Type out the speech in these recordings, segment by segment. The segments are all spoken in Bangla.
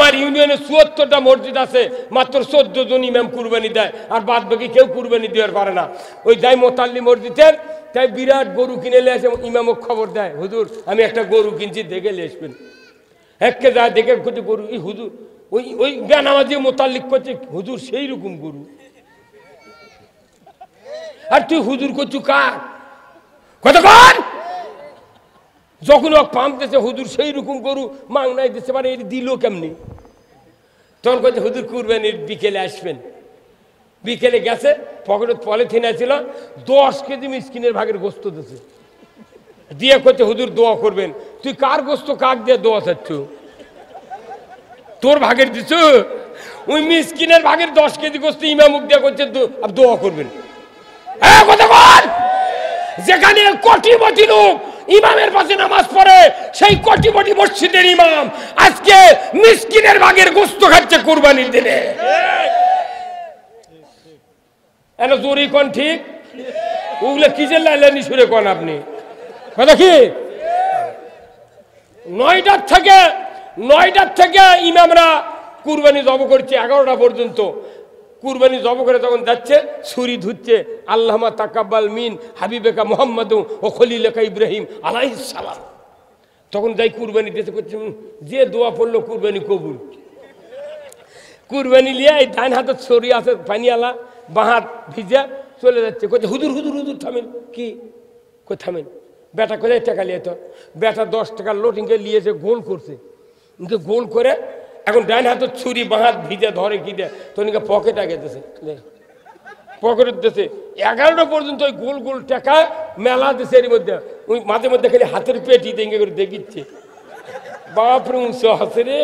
আমার ইউনিয়নে ৭৪টা মসজিদ আছে, মাত্র ১৪ জন ইমাম কুরবানি দেয়, আর বাদ বাকি কেউ কুরবানি দেওয়ার পারে না। ওই যাই মোতাল্লি মসজিদের, তাই বিরাট গরু কিনে নিয়ে আসে, ইমামও খবর দেয়, হুজুর আমি একটা গরু কিনছি, দেখে নিয়ে আসবেন। একে যায় দেখে করছে গরু, এই হুজুর ওই ওই বেনামাজি মোতাল্লিক করছে, হুজুর সেই রকম গরু। আর তুই হুজুর করছু কার কতক্ষণ? যখন ও পাম্প দিয়েছে হুজুর সেই রকম গরু মাংনাই দিতে পারে, এর দিল কেমনি? তখন করছে হুজুর কুরবানির বিকেলে আসবেন। বিকেলে গেছে, পকেটে পলিথিন আছিল, 10 কেজি মিসকিনের ভাগের গোস্ত দিয়েছে, দিয়ে করছে হুজুর দোয়া করবেন। তুই কার গোস্ত কাক দিয়ে দোয়া চাচ্ছ? তোর ভাগের দিছ? ওই মিসকিনের ভাগের 10 কেজি গোস্ত ইমামুক দিয়ে করছে দোয়া করবেন। যেখানে কোটিপতি লোক ইমামের পাশে নামাজ পড়ে, সেই কোটিপতি মসজিদের ইমাম আজকে মিসকিনের ভাগের গোস্ত খাচ্ছে কুরবানির দিনে। এন জোরি কোন ঠিক? ওগুলো কি যে লাইলানি সুরে কোন আপনি কথা কি? 9টার থেকে ইমামরা কুরবানি জব করছে 11টা পর্যন্ত। কুরবানি জব করে তখন যাচ্ছে, ছুরি ধুচ্ছে, আল্লাহুম্মা তাকাব্বাল মিন হাবিবেকা মুহাম্মাদু ও খলিলেকা ইব্রাহিম আলাইহিস সালাম। তখন যাই কুরবানি দিতে করছে, যে দোয়া পড়লো কুরবানি কবুল। কুরবানি লিয়ে এই ডান হাতে ছড়ি আছে পানিওয়ালা, বাঁ হাত ভিজা চলে যাচ্ছে, করছে হুজুর হুজুর হুজুর থামেন। কি কই থামেন? বেটা কোথায় টাকা লিয়ে? তো বেটা 10 টাকার লোটিংকে লিয়েছে, গোল করছে, গোল করে এখন ডান হাতে ছুরি, বাঁ হাত ভিজা ধরে কি দেয়, তো পকেট আগে দিয়েছে, পকেট দিয়েছে 11টা পর্যন্ত ওই গোল গোল টাকা মেলা দিছে। এর মধ্যে ওই মাঝে মধ্যে খালি হাতের পেটি দেখে করে দেখিচ্ছে, বাপরে উঁচু হাসে রে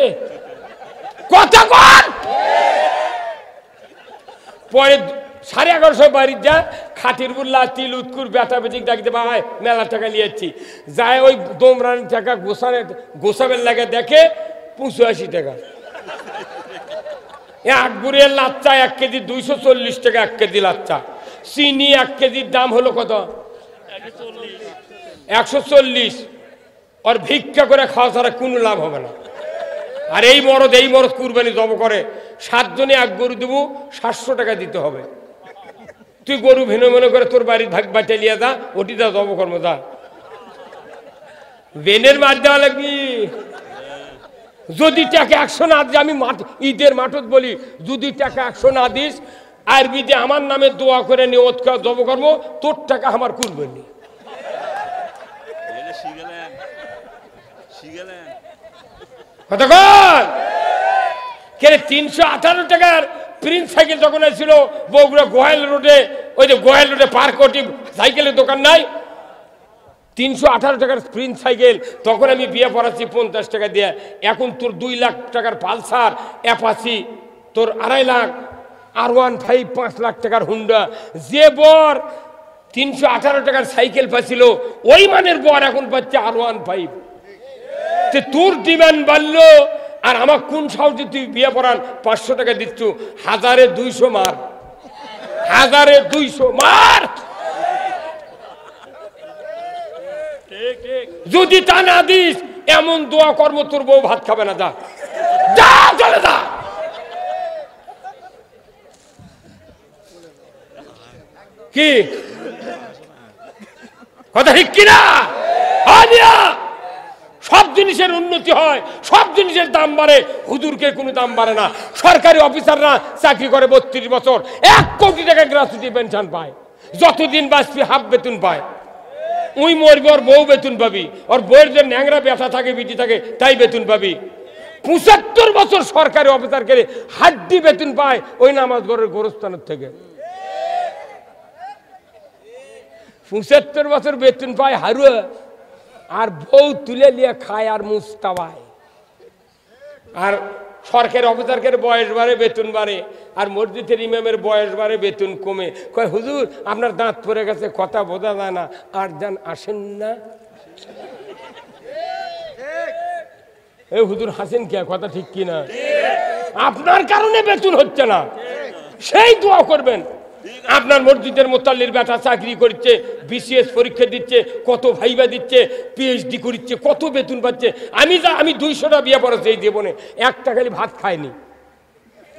কথা কর। পরে 11:30 বাড়ির যা খাটির বুল্লা তিল উৎকুর বেটা বেচিক ডাকতে, ভাই মেলা টাকা নিয়েছি, যায় ওই দোমরানির টাকা গোসাবের লাগে দেখে 85 টাকা। আকবরের লাচ্চা 1 কেজি 240 টাকা 1 কেজি লাচ্চা। চিনি 1 কেজির দাম হলো কত? 140। আর ভিক্ষা করে খাওয়া ছাড়া কোনো লাভ হবে না। আর এই মরদ কুরবানি জব করে, 7 জনে 1 গরু দেবো, 700 টাকা দিতে হবে। তুই গরু ভিন্ন মনে করে তোর বাড়ির ভাগ বাঁচা লিয়ে যা, ওটি যা জব কর্ম যা, বেনের মার দেওয়া লাগবি। যদি টাকা 100 না দিস, আমি ঈদের মাঠত বলি, যদি টাকা 100 না দিস, আরবিতে আমার নামে দোয়া করে নিয়ত কর জব কর্ম, তোর টাকা আমার কুরবানি। কতক্ষণ? কে 318 টাকার প্রিন্স সাইকেল যখন আসছিল বগুড়া গোয়াল রোডে, ওই যে গোয়াল রোডে পার্ক ওটি সাইকেলের দোকান নাই, 318 টাকার প্রিন্স সাইকেল। তখন আমি বিয়ে পড়াচ্ছি 50 টাকা দিয়ে। এখন তোর 2 লাখ টাকার পালসার অ্যাপাচি, তোর 2.5 লাখ R15, 5 লাখ টাকার হুন্ডা। যে বর 318 টাকার সাইকেল পাচ্ছিল, ওই মানের বর এখন পাচ্ছে R15। তোর ডিমান্ড বাড়লো, আর আমার কোন সাহসে তুই বিয়ে পড়ান 500 টাকা দিচ্ছ? 1200 মার, 1200 মার। যদি তা না দিস, এমন দোয়া কর্ম তোর বউ ভাত খাবে না। যা যা চলে যা। কি কথা ঠিক কিনা? সব জিনিসের উন্নতি হয়, সব জিনিসের দাম বাড়ে, হুজুরকে কোনো দাম বাড়ে না। সরকারি অফিসাররা চাকরি করে 32 বছর, 1 কোটি টাকা গ্র্যাচুইটি পেনশন পায়, যতদিন বাঁচবি হাফ বেতন পায়। ওই মরবি, ওর বউ বেতন পাবি, ওর বউয়ের যে ন্যাংরা ব্যথা থাকে, বিটি থাকে, তাই বেতন পাবি। 75 বছর সরকারি অফিসার করে হাড্ডি বেতন পায় ওই নামাজ ঘরের গোরস্থানের থেকে। 75 বছর বেতন পায় হারুয়া, আর বউ তুলে নিয়ে খায় আর মুস্তাবায়। আর সরকারি অফিসারকে বয়স বাড়ে, বেতন বাড়ে, আর মসজিদের ইমামের বয়স বাড়ে, বেতন কমে। কয় হুজুর আপনার দাঁত পড়ে গেছে, কথা বোঝা যায় না, আর যান আসেন না। এই হুজুর হাসেন কে? কথা ঠিক কিনা? আপনার কারণে বেতন হচ্ছে না, সেই দোয়া করবেন। আপনার মসজিদের মোতাল্লির বেটা চাকরি করছে, বিসিএস পরীক্ষা দিচ্ছে, কত ভাইবা দিচ্ছে, পিএইচডি করছে, কত বেতন পাচ্ছে। আমি 200টা বিয়ে পড়েছি এই জীবনে, একটা খালি ভাত খাইনি।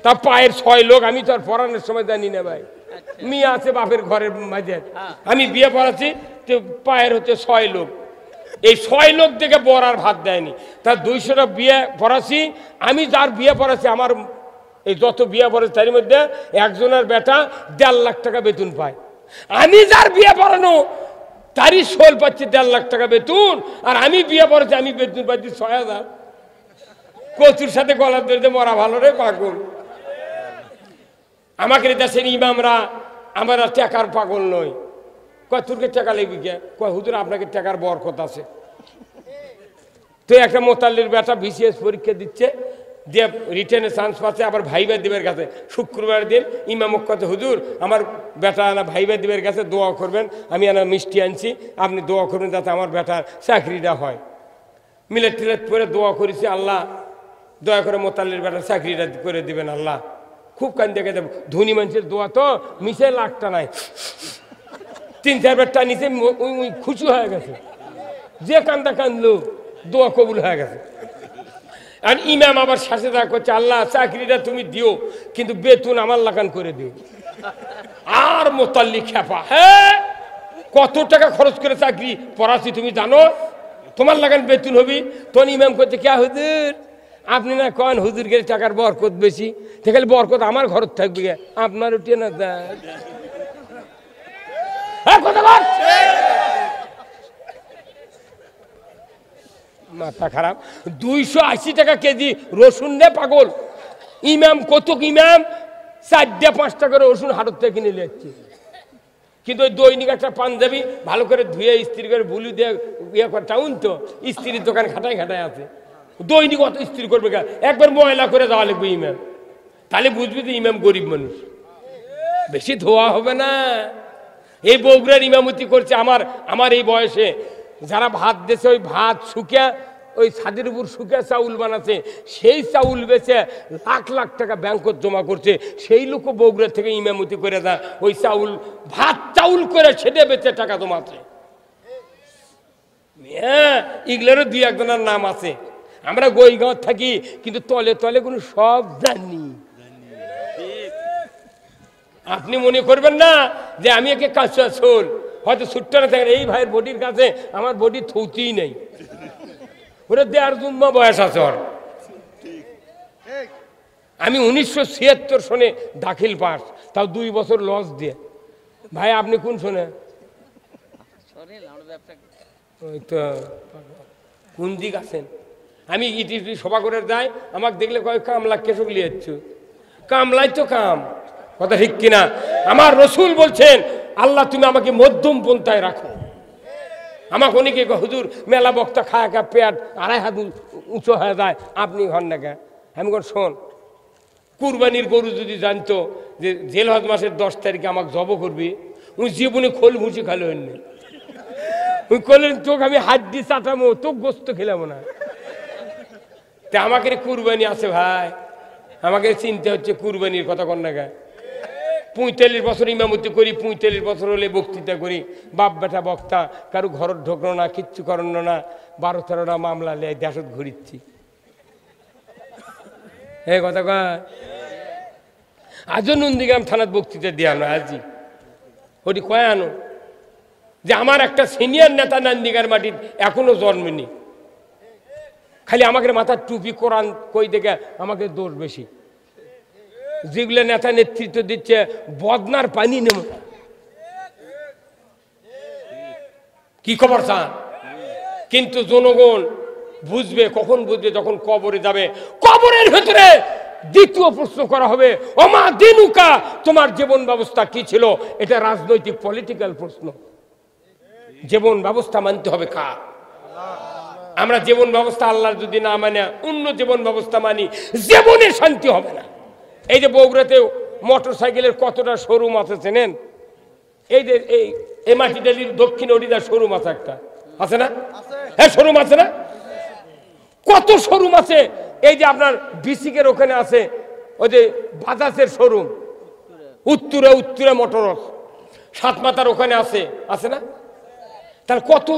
তা পায়ের 6 লোক, আমি তো আর পড়ানোর সময় জানি না ভাই, মেয়ে আছে বাপের ঘরের মাঝে, আমি বিয়ে পড়াচ্ছি তো পায়ের হচ্ছে 6 লোক। এই 6 লোক থেকে বর আর ভাত দেয়নি। তার 200টা বিয়ে পড়াচ্ছি। আমি যার বিয়ে পড়াচ্ছি, আমার এই যত বিয়ে পড়েছে তার মধ্যে একজনের বেটা 1.5 লাখ টাকা বেতন পায়। আমি যার বিয়ে পড়ানো তারই শোল পাচ্ছি 1.5 লাখ টাকা বেতন, আর আমি বিয়ে পড়েছি আমি বেতন পাচ্ছি 6,000। কচুর সাথে গলা ধরতে মরা ভালো রে পাগল। আমাকে দেশের ইমামরা আমরা টাকার পাগল নই। কয় তোরকে টাকা লাগবে কে? কয় হুজুর আপনাকে টাকার বরকত আছে। তো একটা মোতাল্লির বেটা বিসিএস পরীক্ষা দিচ্ছে, দিয়ে রিটেনে চান্স পাচ্ছে, আবার ভাইবা দিবের কাছে শুক্রবার দিন ইমামক কথা, হুজুর আমার বেটা আনা ভাইবা দিবের কাছে দোয়া করবেন, আমি আনা মিষ্টি আনছি, আপনি দোয়া করবেন যাতে আমার বেটার চাকরিটা হয়। মিলেট টিলেট করে দোয়া করেছি, আল্লাহ দয়া করে মোতাল্লির বেটার চাকরিটা করে দিবেন আল্লাহ। খুব কান্দে কাঁদে, ধনী মানুষের দোয়া তো মিশে লাখটা নাই, 3-4 বেরটা নিচে খুশি হয়ে গেছে, যে কান্দা কান্দলো দোয়া কবুল হয়ে গেছে। আর ইমাম আবার শাসে দা করছে, আল্লাহ চাকরিটা তুমি দিও কিন্তু বেতন আমার লাগান করে দিও। আর মোতাল্লি খেপা, হ্যাঁ কত টাকা খরচ করে চাকরি পড়াচ্ছি তুমি জানো, তোমার লাগান বেতন হবি। তখন ইমাম করছে, কে হুজুর আপনি না কন হুজুর গেলে টাকার বরকত বেশি, তাহলে বরকত আমার ঘর থাকবে, আপনার উঠে না দেন। মাথা খারাপ। 280 টাকা কেজি রসুন রে পাগল। ইমাম কত, ইমাম 4-5টা করে রসুন হাটত থেকে কিনে যাচ্ছে, কিন্তু ওই দৈনিক একটা পাঞ্জাবি ভালো করে ধুয়ে ইস্ত্রি করে বুলু দিয়ে ইয়ে করে, টাউন তো ইস্ত্রির দোকান খাটায় আছে, দৈনিক অত ইস্ত্রি করবে, একবার ময়লা করে দেওয়া লাগবে ইমাম, তাহলে বুঝবি যে ইমাম গরিব মানুষ, বেশি ধোয়া হবে না। এই বগুড়ার ইমামতি করছে আমার এই বয়সে, যারা ভাত দিয়েছে ওই ভাত শুকিয়ে ওই ছাদের উপর শুকিয়ে চাউল বানাচ্ছে, সেই চাউল বেচে লাখ লাখ টাকা ব্যাংকত জমা করছে, সেই লোকও বগুড়া থেকে ইমামতি করে দেয়, ওই চাউল ভাত চাউল করে সেটা বেচে টাকা জমাচ্ছে। হ্যাঁ এগুলোরও 2-1জনের নাম আছে। আমরা গইগাঁও থাকি কিন্তু তলে তলে কোনো সব জানি। আপনি মনে করবেন না যে আমি একে কাঁচা ছোল, হয়তো ছুট্টারা থাকেন, এই ভাইয়ের বডির কাছে আমার বডি থৌতিই নেই, ওরা 1.5 জুম্মা বয়স আছে ওর। আমি 1976 সনে দাখিল পাস, তাও 2 বছর লস দিয়ে। ভাই আপনি কোন শোনে? ওই তো কোন দিক আছেন? আমি ইটি সভা করে যাই, আমাকে দেখলে কয় কামলা কেশক লিয়েছ, কামলাই তো কাম, কথা ঠিক কিনা? আমার রসুল বলছেন আল্লাহ তুমি আমাকে মধ্যম পন্থায় রাখো। আমাকে অনেকে হুজুর মেলা বক্তা খায় খা পেট 2.5 হাত উঁচু হয়ে যায়, আপনি হন না কে? আমি কোন শোন, কুরবানির গরু যদি জানতো যে জেলহজ মাসের 10 তারিখে আমাকে জব করবি, উনি জীবনে খোল মুচি খালো এমনি, উনি করলেন তোকে আমি হাত দিয়ে চাটামো, তোকে গোস্ত খেলাম না। তা আমাকে কুরবানি আছে ভাই, আমাকে চিন্তা হচ্ছে কুরবানির কথা কন না গায়ে। 45 বছর ইমামতি করি, 45 বছর হলে বক্তৃতা করি, বাপ বেটা বক্তা, কারো ঘর ঢোকলো না, কিচ্ছু করানো না, 12-13টা মামলা লে দেশত ঘুরিচ্ছি। এই কথা কয় আজও নন্দীগ্রাম থানার বক্তৃতা দিয়ে আনো, আজি ওটি কয় আনো যে আমার একটা সিনিয়র নেতা নন্দীগ্রাম মাটির এখনো জন্মেনি, খালি আমাকে মাথার টুপি কোরআন কই দেখে আমাকে দোষ বেশি। যেগুলো নেতা নেতৃত্ব দিচ্ছে বদনার পানি নেব, কি খবর চান? কিন্তু জনগণ বুঝবে কখন? বুঝবে যখন কবরে যাবে। কবরের ভেতরে দ্বিতীয় প্রশ্ন করা হবে, ওমা দিনুকা, তোমার জীবন ব্যবস্থা কি ছিল? এটা রাজনৈতিক পলিটিক্যাল প্রশ্ন। জীবন ব্যবস্থা মানতে হবে কার? আমরা জীবন ব্যবস্থা আল্লাহর যদি না মানে অন্য জীবন ব্যবস্থা মানি, জীবনে শান্তি হবে না। এই যে বগুড়াতে মোটর সাইকেলের কতটা শোরুম আছে চেনেন? এই যে এই মাটিডালির দক্ষিণ ওড়িদার শোরুম আছে, একটা আছে না? হ্যাঁ শোরুম আছে না? কত শোরুম আছে। এই যে আপনার বিসিকের ওখানে আছে ওই যে বাজাজের শোরুম, উত্তরে উত্তরে মোটরস, সাত মাথার ওখানে আছে, আছে না? তার কত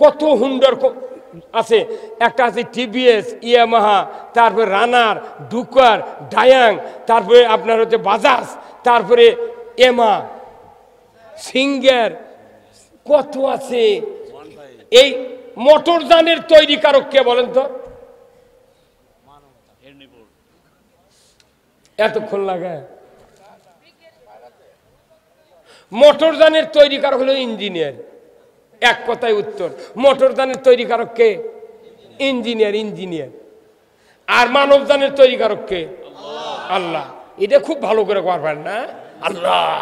কত হুন্ডার আছে, একটা আছে টিভিএস, ইয়ামাহা, তারপরে রানার, ডুকার, ডায়াং, তারপরে আপনার হচ্ছে বাজাজ, তারপরে এমা, সিঙ্গার, কত আছে। এই মোটরযানের তৈরিকারক কে বলেন তো? এতক্ষণ লাগে? মোটরযানের তৈরিকারক হলো ইঞ্জিনিয়ার। এক কথায় উত্তর, মোটরযানের তৈরিকারক কে? Engineer, engineer. আর মানবযানের তৈরিকারক কে? আল্লাহ। এটা খুব ভালো করে করবেন না, আল্লাহ।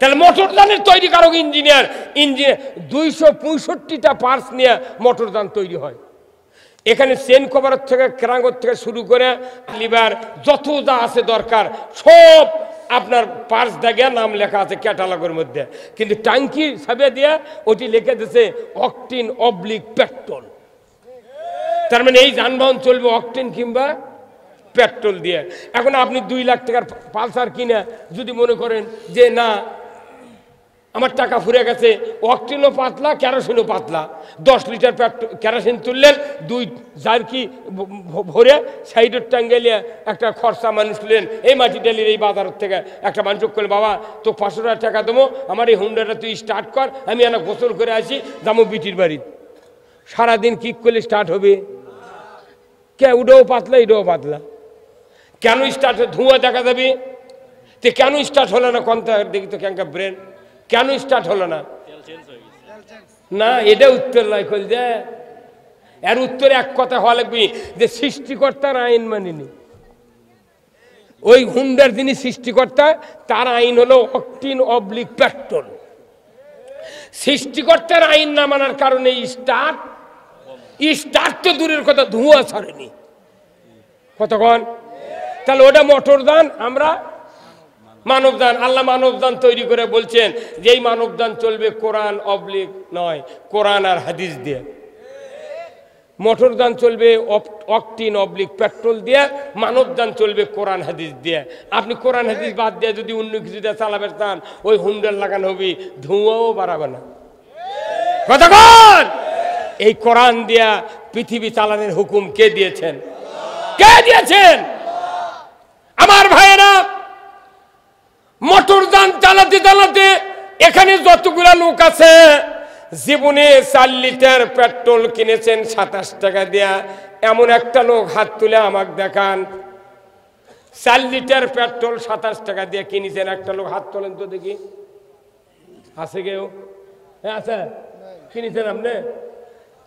তাহলে মোটরযানের তৈরিকারক ইঞ্জিনিয়ার। ইঞ্জিনিয়ার 265টা পার্টস নিয়ে মোটরযান তৈরি হয়। এখানে চেন কভার থেকে, ক্রাঙ্গর থেকে শুরু করে লিভার, যত যা আছে দরকার সব আপনার পার্টস দেখে নাম লেখা আছে ক্যাটালগের মধ্যে। কিন্তু ট্যাঙ্কি সাবে দিয়ে ওটি লিখে দিয়েছে অকটেন অবলিক পেট্রোল। তার মানে এই যানবাহন চলবে অকটেন কিংবা পেট্রোল দিয়ে। এখন আপনি 2 লাখ টাকার পালসার কিনে যদি মনে করেন যে না আমার টাকা ফুরে গেছে, অকটেনও পাতলা, কেরোসিনও পাতলা, 10 লিটার কেরোসিন তুললেন, 2 জারকি ভরে সাইডের টাঙ্গেলিয়ে একটা খরচা মানুষ তুললেন, এই মাটি ডালির এই বাজারের থেকে একটা মানুষ করলেন, বাবা তো 500 টাকা দেবো, আমার এই হুন্ডাটা তুই স্টার্ট কর, আমি এনা গোসল করে আসি, যাবো বিটির বাড়ি। সারাদিন কিক করলে স্টার্ট হবে? কে উডেও পাতলা, এটাও পাতলা, কেন স্টার্ট? ধোঁয়া দেখা যাবে। তো কেন স্টার্ট হলো না? কোনটা দেখি তো ক্যাঙ্কা ব্রেন, কেন স্টার্ট হলো না? না, এটা উত্তর নয়, কল যে এর উত্তরে এক কথা হওয়া লাগবে যে সৃষ্টিকর্তার আইন মানিনি। ওই হুন্ডার যিনি সৃষ্টিকর্তা তার আইন হলো অকটেন অবলিক পেট্রোল। সৃষ্টিকর্তার আইন না মানার কারণে স্টার্ট তো দূরের কথা, ধোঁয়া ছাড়েনি। কতক্ষণ? তাহলে ওটা মোটরযান, আমরা মানবযান। আল্লাহ মানবযান তৈরি করে বলছেন যে এই মানবযান চলবে কোরআন অবলিক নয়, কোরআন আর হাদিস দিয়ে। মোটরযান চলবে অকটেন অবলিক পেট্রোল দিয়ে, মানবযান চলবে কোরআন হাদিস দিয়ে। আপনি কোরআন হাদিস বাদ দিয়ে যদি অন্য কিছু দিয়ে চালাবে চান, ওই হুন্ডার লাগানো হবে, ধোঁয়াও বাড়াবে না। কতক্ষণ? এই কোরআন দিয়া পৃথিবী চালানোর হুকুম কে দিয়েছেন? কে দিয়েছেন? আমার ভাইয়েরা, মোটরযান চালাতে চালাতে এখানে যতগুলা লোক আছে জীবনে 4 লিটার পেট্রোল কিনেছেন 27 টাকা দিয়া, এমন একটা লোক হাত তুলে আমাকে দেখান। 4 লিটার পেট্রোল 27 টাকা দিয়ে কিনেছেন, একটা লোক হাত তোলেন তো দেখি। আছে কেউ? হ্যাঁ আছে। কিনেছেন আপনি?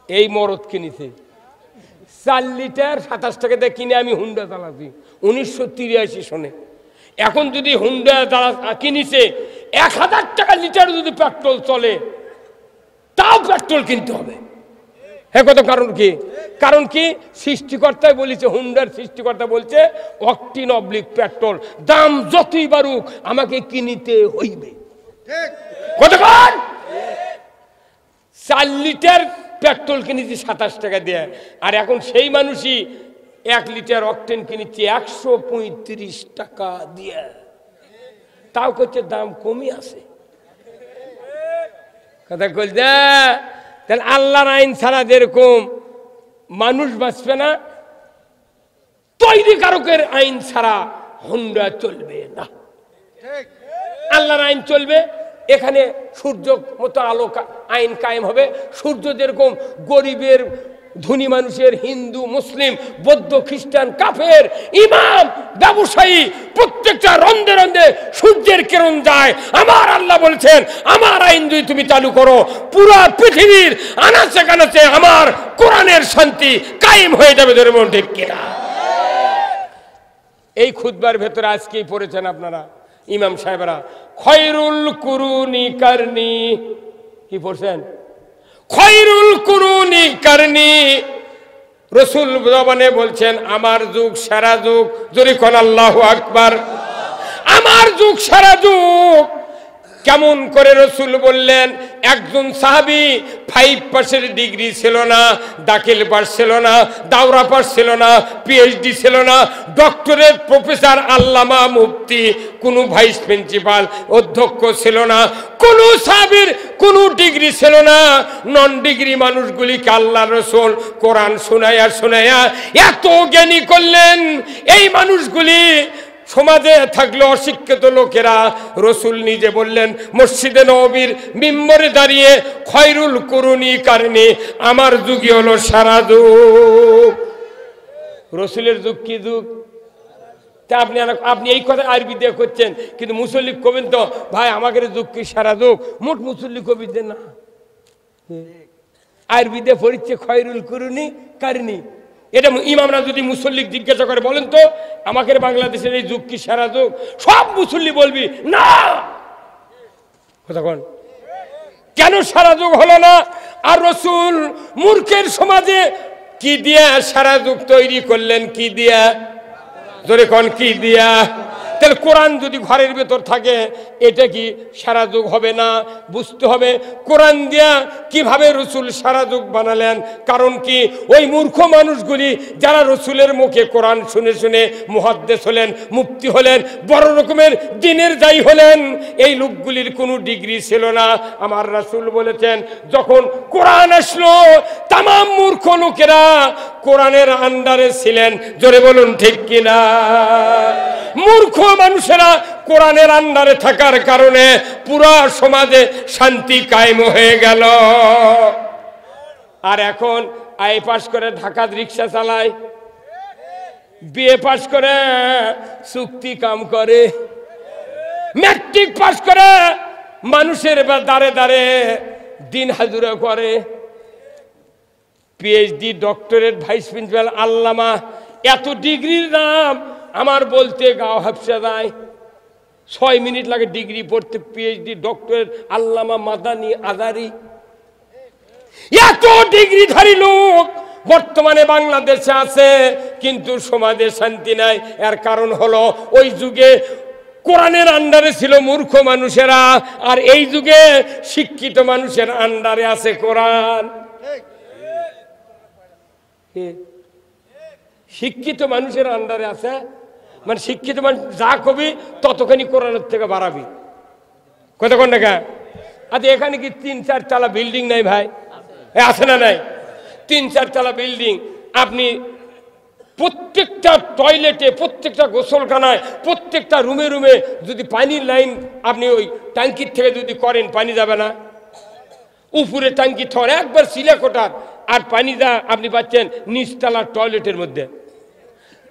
এই মরদ কিনেছে 4 লিটার 27 টাকা দিয়ে কিনে। আমি হুন্ডা চালাচ্ছি 1983 সনে। এখন যদি হুন্ডা কিনেছে 1000 টাকা লিটার যদি পেট্রোল চলে, তাও পেট্রোল কিনতে হবে। হ্যাঁ কত? কারণ কি? কারণ কি? সৃষ্টিকর্তাই বলেছে, হুন্ডার সৃষ্টিকর্তা বলছে অকটেন অবলিক পেট্রোল, দাম যতই বাড়ুক আমাকে কিনিতে হইবে। কতক্ষণ? 4 লিটার পেট্রোল কিনেছি 27 টাকা দিয়ে, আর এখন সেই মানুষই 1 লিটার অকটেন কিনেছি 135 টাকা দিয়ে। তাও করছে দাম কমই আছে। কথা বলছে। তাহলে আল্লাহর আইন ছাড়া যেরকম মানুষ বাঁচবে না, তৈরিকারকের আইন ছাড়া হুন্ডা চলবে না। আল্লাহর আইন চলবে। এখানে সূর্য মতো আলো আইন কায়েম হবে। সূর্য যেরকম গরিবের, ধনী মানুষের, হিন্দু, মুসলিম, বৌদ্ধ, খ্রিস্টান, কাফের, ইমাম, ব্যবসায়ী, প্রত্যেকটা রন্ধে রন্ধে সূর্যের কিরণ যায়। আমার আল্লাহ বলছেন আমার আইন যদি তুমি চালু করো, পুরো পৃথিবীর আনাচে কানাচে আমার কোরআনের শান্তি কায়েম হয়ে যাবে। ধরে মন ঠিক কিনা? এই খুতবার ভেতরে আজকেই পড়েছেন আপনারা ইমাম সাহেবরা, খয়রুল কুরুনি কারনি। কি পড়ছেন? খয়রুল কুরুনি কারনি। রাসূল জবানে বলছেন আমার যুগ সেরা যুগ। জোরে কোন আল্লাহু আকবার। আমার যুগ সেরা যুগ। কেমন করে রাসূল বললেন? একজন সাহাবী 5 পাসের ডিগ্রি ছিল না, দাখিল পাস ছিল না, দাওরা পাস ছিল না, পিএইচডি ছিল না, ডক্টরেট প্রফেসর আল্লামা মুফতি, কোনো ভাইস প্রিন্সিপাল অধ্যক্ষ ছিল না, কোনো সাহাবীর কোনো ডিগ্রি ছিল না। নন ডিগ্রি মানুষগুলিকে আল্লাহ রাসূল কোরআন শোনায়া শোনায়া এত জ্ঞানী করলেন। এই মানুষগুলি সমাজে থাকলো অশিক্ষিত লোকেরা। রসুল নিজে বললেন মসজিদে নববীর মিম্বরে দাঁড়িয়ে, খয়রুল কুরুনি কারণে আমার যুগই হলো সারা যুগ। রসুলের যুগ কি যুগ? তা আপনি এই কথা আরবি দিয়ে করছেন, কিন্তু মুসল্লি কবেন তো ভাই আমাদের যুগ কি সারা যুগ? মোট মুসল্লি কবি দেন না, আরবি দিয়ে পড়িচ্ছে খয়রুল কুরুনি কারণী। এটা ইমামরা যদি মুসল্লি জিজ্ঞাসা করে বলেন তো আমাদের বাংলাদেশের এই যুগ কি সারা যুগ? সব মুসল্লি বলবি না। কতক্ষণ কেন সারা যুগ হলো না? আর রসুল মূর্খের সমাজে কি দিয়া সারা যুগ তৈরি করলেন? কি দিয়া? জোরে কোন কি দিয়া? তাহলে কোরআন যদি ঘরের ভেতর থাকে এটা কি সারা যুগ হবে না? বুঝতে হবে কোরআন দিয়া কিভাবে রসুল সারা যুগ বানালেন। কারণ কি ওই মূর্খ মানুষগুলি যারা রসুলের মুখে কোরআন শুনে শুনে মুহাদ্দিস হলেন, মুফতি হলেন, বড় রকমের দ্বীনের দায়ী হলেন, এই লোকগুলির কোনো ডিগ্রি ছিল না। আমার রাসূল বলেছেন যখন কোরআন আসলো তামাম মূর্খ লোকেরা কোরআনের আন্ডারে ছিলেন। জোরে বলুন ঠিক কিনা? মূর্খ মানুষেরা কোরআনের আন্ডারে থাকার কারণে পুরা সমাজে শান্তি কায়েম হয়ে গেল। আর এখন আই পাস করে ঢাকাত রিক্সা চালায়, বিএ পাস করে চুক্তি কাম করে, ম্যাট্রিক পাস করে মানুষের দাঁড়ে দাঁড়ে দিন হাজুরা করে, পিএইচডি, ডক্টরেট, ভাইস প্রিন্সিপাল, আল্লামা, এত ডিগ্রির নাম আমার বলতে গাও হাফসা যায়। 6 মিনিট লাগে ডিগ্রি পড়তে, পিএইচডি, ডক্টরেট, আল্লামা, মাদানি, আজারি, এত ডিগ্রিধারী লোক বর্তমানে বাংলাদেশে আছে, কিন্তু সমাজে শান্তি নাই। এর কারণ হলো ওই যুগে কোরআনের আন্ডারে ছিল মূর্খ মানুষেরা, আর এই যুগে শিক্ষিত মানুষের আন্ডারে আছে কোরআন। শিক্ষিত মানুষের আন্ডারে আছে মানে শিক্ষিত মানুষ যা কবি ততখানি কোরআনের থেকে বাড়াবি। কতক্ষণ টাকা? আচ্ছা এখানে কি 3-4 তলা বিল্ডিং নাই ভাই? আছে না নাই? 3-4 তলা বিল্ডিং। আপনি প্রত্যেকটা টয়লেটে, প্রত্যেকটা গোসলখানায়, প্রত্যেকটা রুমে রুমে যদি পানির লাইন আপনি ওই ট্যাঙ্কির থেকে যদি করেন, পানি যাবে না? উপরে ট্যাঙ্কি থর একবার সিলেকোটার, আর পানি যা আপনি পাচ্ছেন নিচতলার টয়লেটের মধ্যে।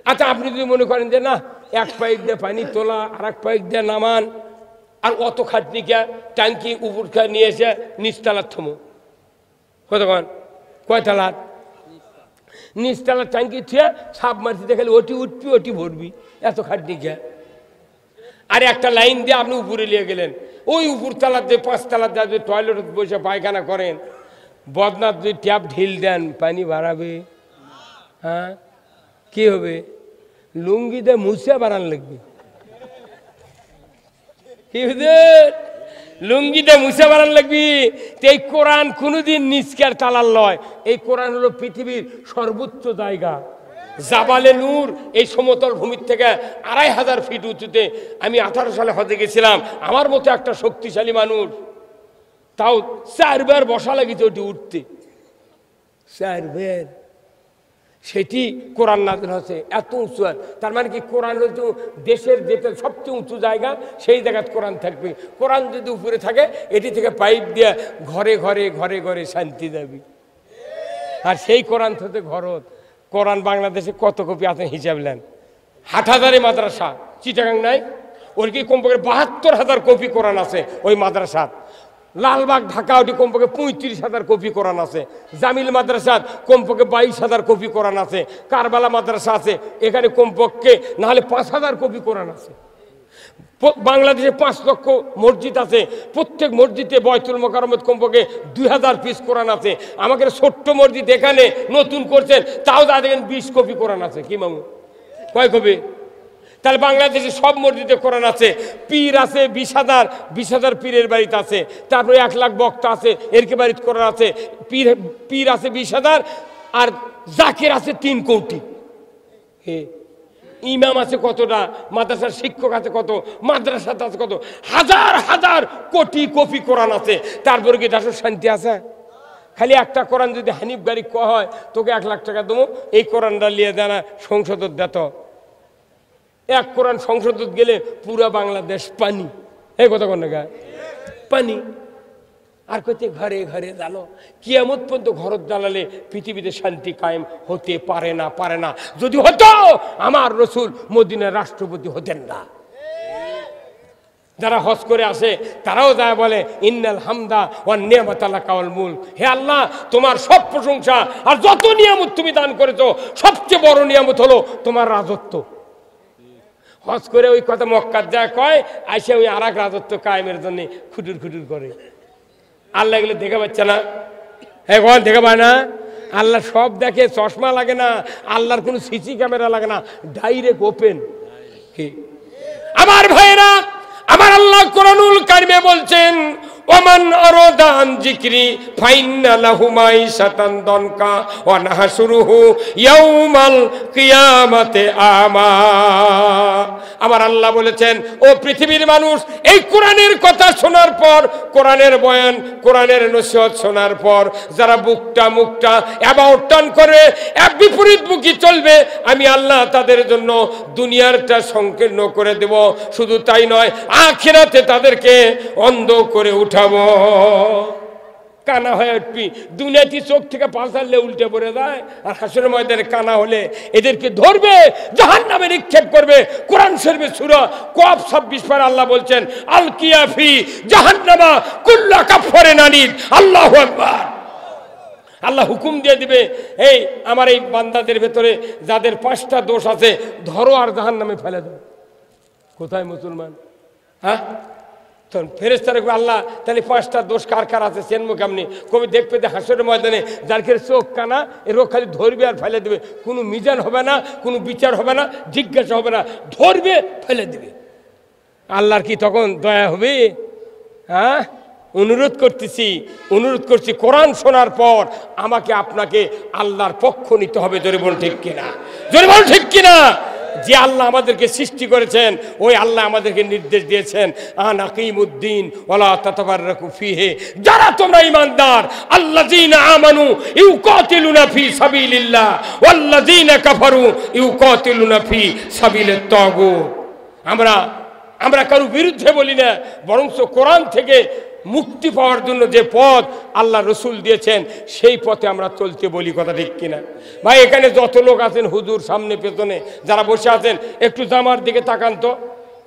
আচ্ছা আপনি যদি মনে করেন যে না এক পাইপ দিয়ে পানি তোলা আর এক পাইপ দিয়ে নামান, আর অত খাটনিকা ট্যাঙ্কি উপরটা নিয়ে এসে নিচতলার থমো, কতক্ষণ? কয়তলার? নিচতলার ট্যাঙ্কি থুয়ে সাপ মারছি দেখালে ওটি উঠবি ওটি ভরবি, এত খাটনিকা। আর একটা লাইন দিয়ে আপনি উপরে নিয়ে গেলেন, ওই উপর তলার দিয়ে 5 তলার দিয়ে যদি টয়লেট বসে পায়খানা করেন, বদনাথ যদি ট্যাপ ঢিল দেন পানি বাড়াবে? হ্যাঁ কি হবে? লুঙ্গিতে মুছে বাড়ান লাগবে। কি হবে? লুঙ্গিতে মুছে বাড়ান লাগবি। এই কোরআন কোনোদিন নিচকার তালার লয়। এই কোরআন হলো পৃথিবীর সর্বোচ্চ জায়গা, জাবালে নূর। এই সমতল ভূমির থেকে 2500 ফিট উঁচুতে। আমি 18 সালে হজে গেছিলাম। আমার মতো একটা শক্তিশালী মানুষ, তাও 4 বার বসা লাগিছে ওটি উঠতে, 4 বার। সেটি কোরআন নাযিল হচ্ছে এত উঁচু। তার মানে কি কোরআন হচ্ছে দেশের যেটা সবচেয়ে উঁচু জায়গা, সেই জায়গায় কোরআন থাকবে। কোরআন যদি উপরে থাকে, এটি থেকে পাইপ দিয়ে ঘরে ঘরে ঘরে ঘরে শান্তি যাবে। আর সেই কোরআন থেকে ঘরত। কোরআন বাংলাদেশে কত কপি আছে হিসাব নেন? 8,000 মাদ্রাসা। চিটাগাং নাই? ওর কি কমপক্ষে 72,000 কপি কোরআন আছে ওই মাদ্রাসা। লালবাগ ঢাকা ওটি কমপক্ষে 35,000 কপি কোরআন আছে। জামিল মাদ্রাসাত কমপক্ষে 22,000 কপি কোরআন আছে। কারবালা মাদ্রাসা আছে, এখানে কমপক্ষে নাহলে 5,000 কপি কোরআন আছে। বাংলাদেশে 5 লক্ষ মসজিদ আছে, প্রত্যেক মসজিদে বয়তুল মোকাররমত কমপক্ষে 2000 পিস কোরআন আছে। আমাদের ছোট্ট মসজিদ এখানে নতুন করছেন, তাও যা দেখেন 20 কপি কোরআন আছে। কি মামু? কয় কপি? তাহলে বাংলাদেশে সব মসজিদে কোরআন আছে, পীর আছে 20,000 পীরের বাড়িতে আছে, তারপরে 1 লাখ বক্তা আছে, এর কে বাড়িতে কোরআন আছে, পীর আছে 20,000, আর জাকির আছে 3 কোটি। ইমাম আছে কতটা, মাদ্রাসার শিক্ষক আছে কত, মাদ্রাসাতে আছে কত, হাজার কোটি কপি কোরআন আছে, তারপরে কি দেশের শান্তি আছে? খালি একটা কোরআন যদি হানিফ গাড়ি ক হয়, তোকে 1 লাখ টাকা দেবো, এই কোরআনটা নিয়ে দেয় না সংসদত দেত। এক কোরআন সংসদত গেলে পুরা বাংলাদেশ পানি, এই কথা কোন গা পানি। আর কইতে ঘরে ঘরে জ্বালো, কিয়ামত পর্যন্ত ঘরত জ্বালালে পৃথিবীতে শান্তি কায়েম হতে পারে না। যদি হতো আমার রসুল মদিনার রাষ্ট্রপতি হতেন না। যারা হজ করে আসে তারাও যায় বলে ইন্নাল হামদা ওয়ান নিয়ামাত লাকা ওয়াল মুলক, হে আল্লাহ তোমার সব প্রশংসা, আর যত নিয়ামত তুমি দান করেছো সবচেয়ে বড় নিয়ামত হলো তোমার রাজত্ব। হজ করে ওই কথা মক্কার যায় কয়, আইসে ওই আর এক রাজত্ব কায়েমের জন্য খুটুর করে। আল্লাহ এগুলো দেখে পাচ্ছে না? হ্যাঁ কখন দেখে পায় না? আল্লাহ সব দেখে, চশমা লাগে না, আল্লাহর কোনো সিসি ক্যামেরা লাগে না, ডাইরেক্ট ওপেন। কি আমার ভাইরা, আমার আল্লাহ কোরআনুল কারিমে বলছেন ওমান আরাদা আন যিকরি ফাইন্না লাহু মাইশাতান দনকা ওয়া নাহশুরুহু ইয়াউমাল কিয়ামাতি আমা। আমার আল্লাহ বলেছেন, ও পৃথিবীর মানুষ, এই কোরআনের কথা শোনার পর, কোরআনের বয়ান, কোরআনের নসিহত শোনার পর যারা মুখটা অ্যাবাউট টার্ন করে এক বিপরীতমুখী চলবে, আমি আল্লাহ তাদের জন্য দুনিয়ারটা সংকীর্ণ করে দেব। শুধু তাই নয়, আখিরাতে তাদেরকে অন্ধ করে উঠাবো। কানা হয়ে উঠবি, দুনিয়াতে চোখ থেকে পাশালে উল্টে পড়ে যায়, আর হাসরের ময়দানে কানা হলে এদেরকে ধরবে, জাহান্নামে নিক্ষেপ করবে। কোরআন শরীফে সূরা কফ 26 পারা আল্লাহ বলছেন আল কিয়াফি জাহান্নামা কুল্লা কাফারিন আনিদ। আল্লাহু আকবার। আল্লাহ হুকুম দিয়ে দিবে, এই আমার এই বান্দাদের ভেতরে যাদের 5টা দোষ আছে ধরো আর জাহান্নামে ফেলে দাও। কোথায় মুসলমান? হ্যাঁ, তখন ফেরেশতারা কবে আল্লাহ তাহলে 5টা দোষ কার কার আছে চেনবো কেমনি? কবি দেখবে যে হাসরের ময়দানে যার খেয়ে চোখ কানা, এর খালি ধরবে আর ফেলে দেবে, কোনো মিজান হবে না, কোনো বিচার হবে না, জিজ্ঞাসা হবে না, ধরবে ফেলে দেবে। আল্লাহর কি তখন দয়া হবে? হ্যাঁ, অনুরোধ করছি কোরআন শোনার পর আমাকে আপনাকে আল্লাহর পক্ষ নিতে হবে। জোরে বল ঠিক কিনা? জোরে বল ঠিক কিনা? যে আল্লাহ আমাদেরকে সৃষ্টি করেছেন, ওই আল্লাহ আমাদেরকে নির্দেশ দিয়েছেন আন আকিমুদ্দিন ওয়ালা তাতাফাররাকু ফিহি। যারা তোমরা ঈমানদার, আল্লাযীনা আমানু ইউকাতিলুনা ফি সাবিলিল্লাহ ওয়াল্লাযীনা কাফারু ইউকাতিলুনা ফি সাবিলিত তাগুত। আমরা কারো বিরুদ্ধে বলি না, বরং কোরআন থেকে মুক্তি পাওয়ার জন্য যে পথ আল্লাহ রসুল দিয়েছেন সেই পথে আমরা চলতে বলি। কথা ঠিক কিনা ভাই? এখানে যত লোক আছেন, হুজুর সামনে পেছনে যারা বসে আছেন, একটু জামার দিকে তাকান তো।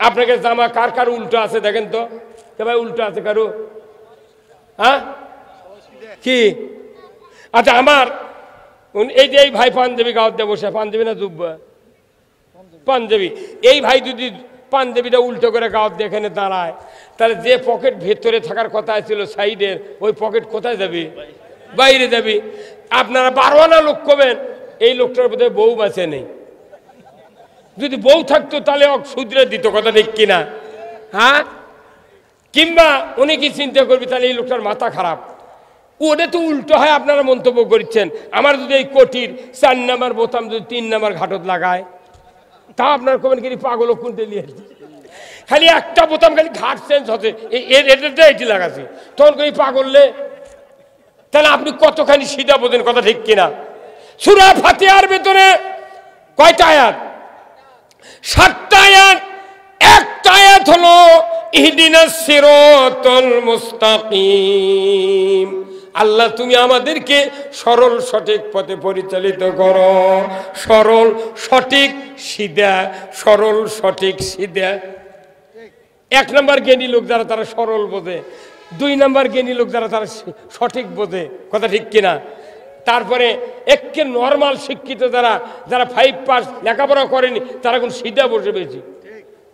আপনাকে জামা কার উল্টো আছে দেখেন তো। ভাই উল্টো আছে কারো? হ্যাঁ কি? আচ্ছা, আমার এই যে এই ভাই পাঞ্জাবি গাওয়াতে বসে, পাঞ্জাবি না জুব্বা? পাঞ্জাবি। এই ভাই যদি পাঞ্জাবিটা উল্টো করে গাওয়াত দিয়ে এখানে দাঁড়ায়, তাহলে যে পকেট ভেতরে থাকার কথা ছিল সাইডের, ওই পকেট কোথায় যাবে? বাইরে যাবে। আপনারা 12 আনা লোক কবেন, এই লোকটার বোধহয় বউ বাঁচে নেই। যদি বউ থাকতো তাহলে শুধরে দিত। কথা ঠিক কিনা? হ্যাঁ, কিংবা উনি কি চিন্তা করবি তাহলে এই লোকটার মাথা খারাপ। ওটা তো উল্টো হয়, আপনারা মন্তব্য করছেন। আমার যদি এই কোটির 4 নাম্বার বোতাম যদি 3 নাম্বার ঘাটত লাগায়, তা আপনার কবেন কি পাগল কোনটা নিয়ে খালি একটা বোতাম খালি ঘাট চেঞ্জ হচ্ছে, এটি লাগাচ্ছে, তখন কই পাগললে। তাহলে আপনি কতখানি সিধা বোঝেন? কথা ঠিক কিনা? সূরা ফাতিহার ভেতরে কয়টা আয়াত? 7টা আয়াত। একটা আয়াত হলো ইহদিনাস সিরাতাল মুস্তাকিম। আল্লাহ তুমি আমাদেরকে সরল সঠিক পথে পরিচালিত করো। সরল সঠিক সিধা, সরল সঠিক সিধা। 1 নাম্বার জ্ঞানী লোক যারা, তারা সরল বোঝে। 2 নাম্বার জ্ঞানী লোক যারা, তারা সঠিক বোঝে। কথা ঠিক কিনা? তারপরে একে নর্মাল শিক্ষিত যারা 5 পাস লেখাপড়া করেনি, তারা এখন সিধা বসে পেয়েছি।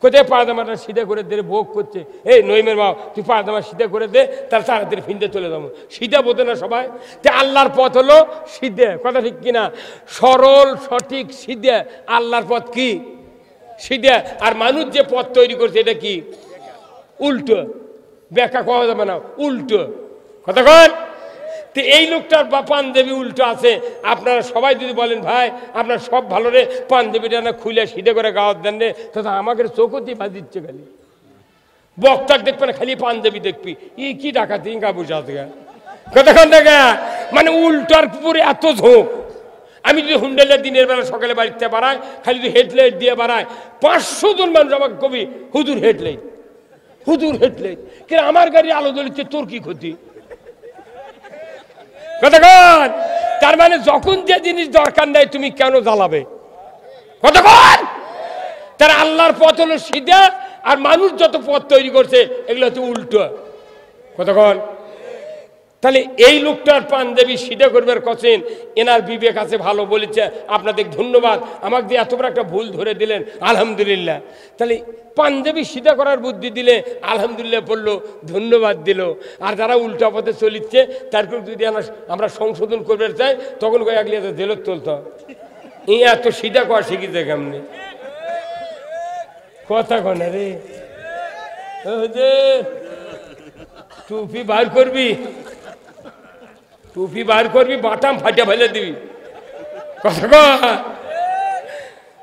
কোথায় পায়দামাটা সিধা করে দে, ভোগ করছে। এই নইমের মা, তুই পায়দামা সিধা করে দে, তার তাড়াতাড়ি ফিনতে চলে যাবো। সিধা বোঝে না সবাই। যে আল্লাহর পথ হলো সিধে। কথা ঠিক কিনা? সরল সঠিক সিধে। আল্লাহর পথ কি? সিধা, আর মানুষ যে পথ তৈরি করছে এটা কি উল্টো, ব্যাখ্যা করা যাবে না, উল্টো কথা কন। তো এই লোকটার বা পাঞ্জাবি উল্টো আছে, আপনারা সবাই যদি বলেন ভাই আপনার সব ভালো রে, পাঞ্জাবিটা না খুলে সিধে করে গাওয়ার দেন রে, তো আমাকে চোখতেই বাজিচ্ছে খালি, বক্তার দেখবে না খালি পাঞ্জাবি দেখবি, ই কি ডাকাতি গা বসে আছে কতক্ষণ দেখা, মানে উল্টার পুরে এত ঝোঁক। আমি যদি হুন্ডেলে দিনের বেলা সকালে বাড়িতে বাড়াই, খালি যদি হেডলাইট দিয়ে বাড়ায় 500 জন মানুষ আমাকে কবি হুজুর হেডলাইট, হুজুর হেডলাইট, কিন্তু আমার গাড়ি আলো জ্বলিচ্ছে, তোর কি ক্ষতি কতক্ষণ। তার মানে যখন যে জিনিস দরকার নেই তুমি কেন জ্বালাবে কতক্ষণ। তার আল্লাহর পথ হলো সিধা, আর মানুষ যত পথ তৈরি করছে এগুলো হচ্ছে উল্টো কতক্ষণ। তাহলে এই লোকটার পাঞ্জাবি সিধা করবার কছেন, এনার বিবেক আছে ভালো বলেছে, আপনাদের ধন্যবাদ, আমাকে দিয়ে এত বড় একটা ভুল ধরে দিলেন, আলহামদুলিল্লাহ। তাহলে পাঞ্জাবি সিধা করার বুদ্ধি দিলে আলহামদুলিল্লাহ বললো, ধন্যবাদ দিল। আর যারা উল্টা পথে চলিচ্ছে তারপর যদি আমরা সংশোধন করতে চাই, তখন কয়েকলি জেলত তুলতে এত সিধা করা শিখিতে কেমনি কথা কনে রে, টুপি বার করবি, টুপি বার করবি, বাটাম ফাটিয়ে ফেলে দিবি কথা।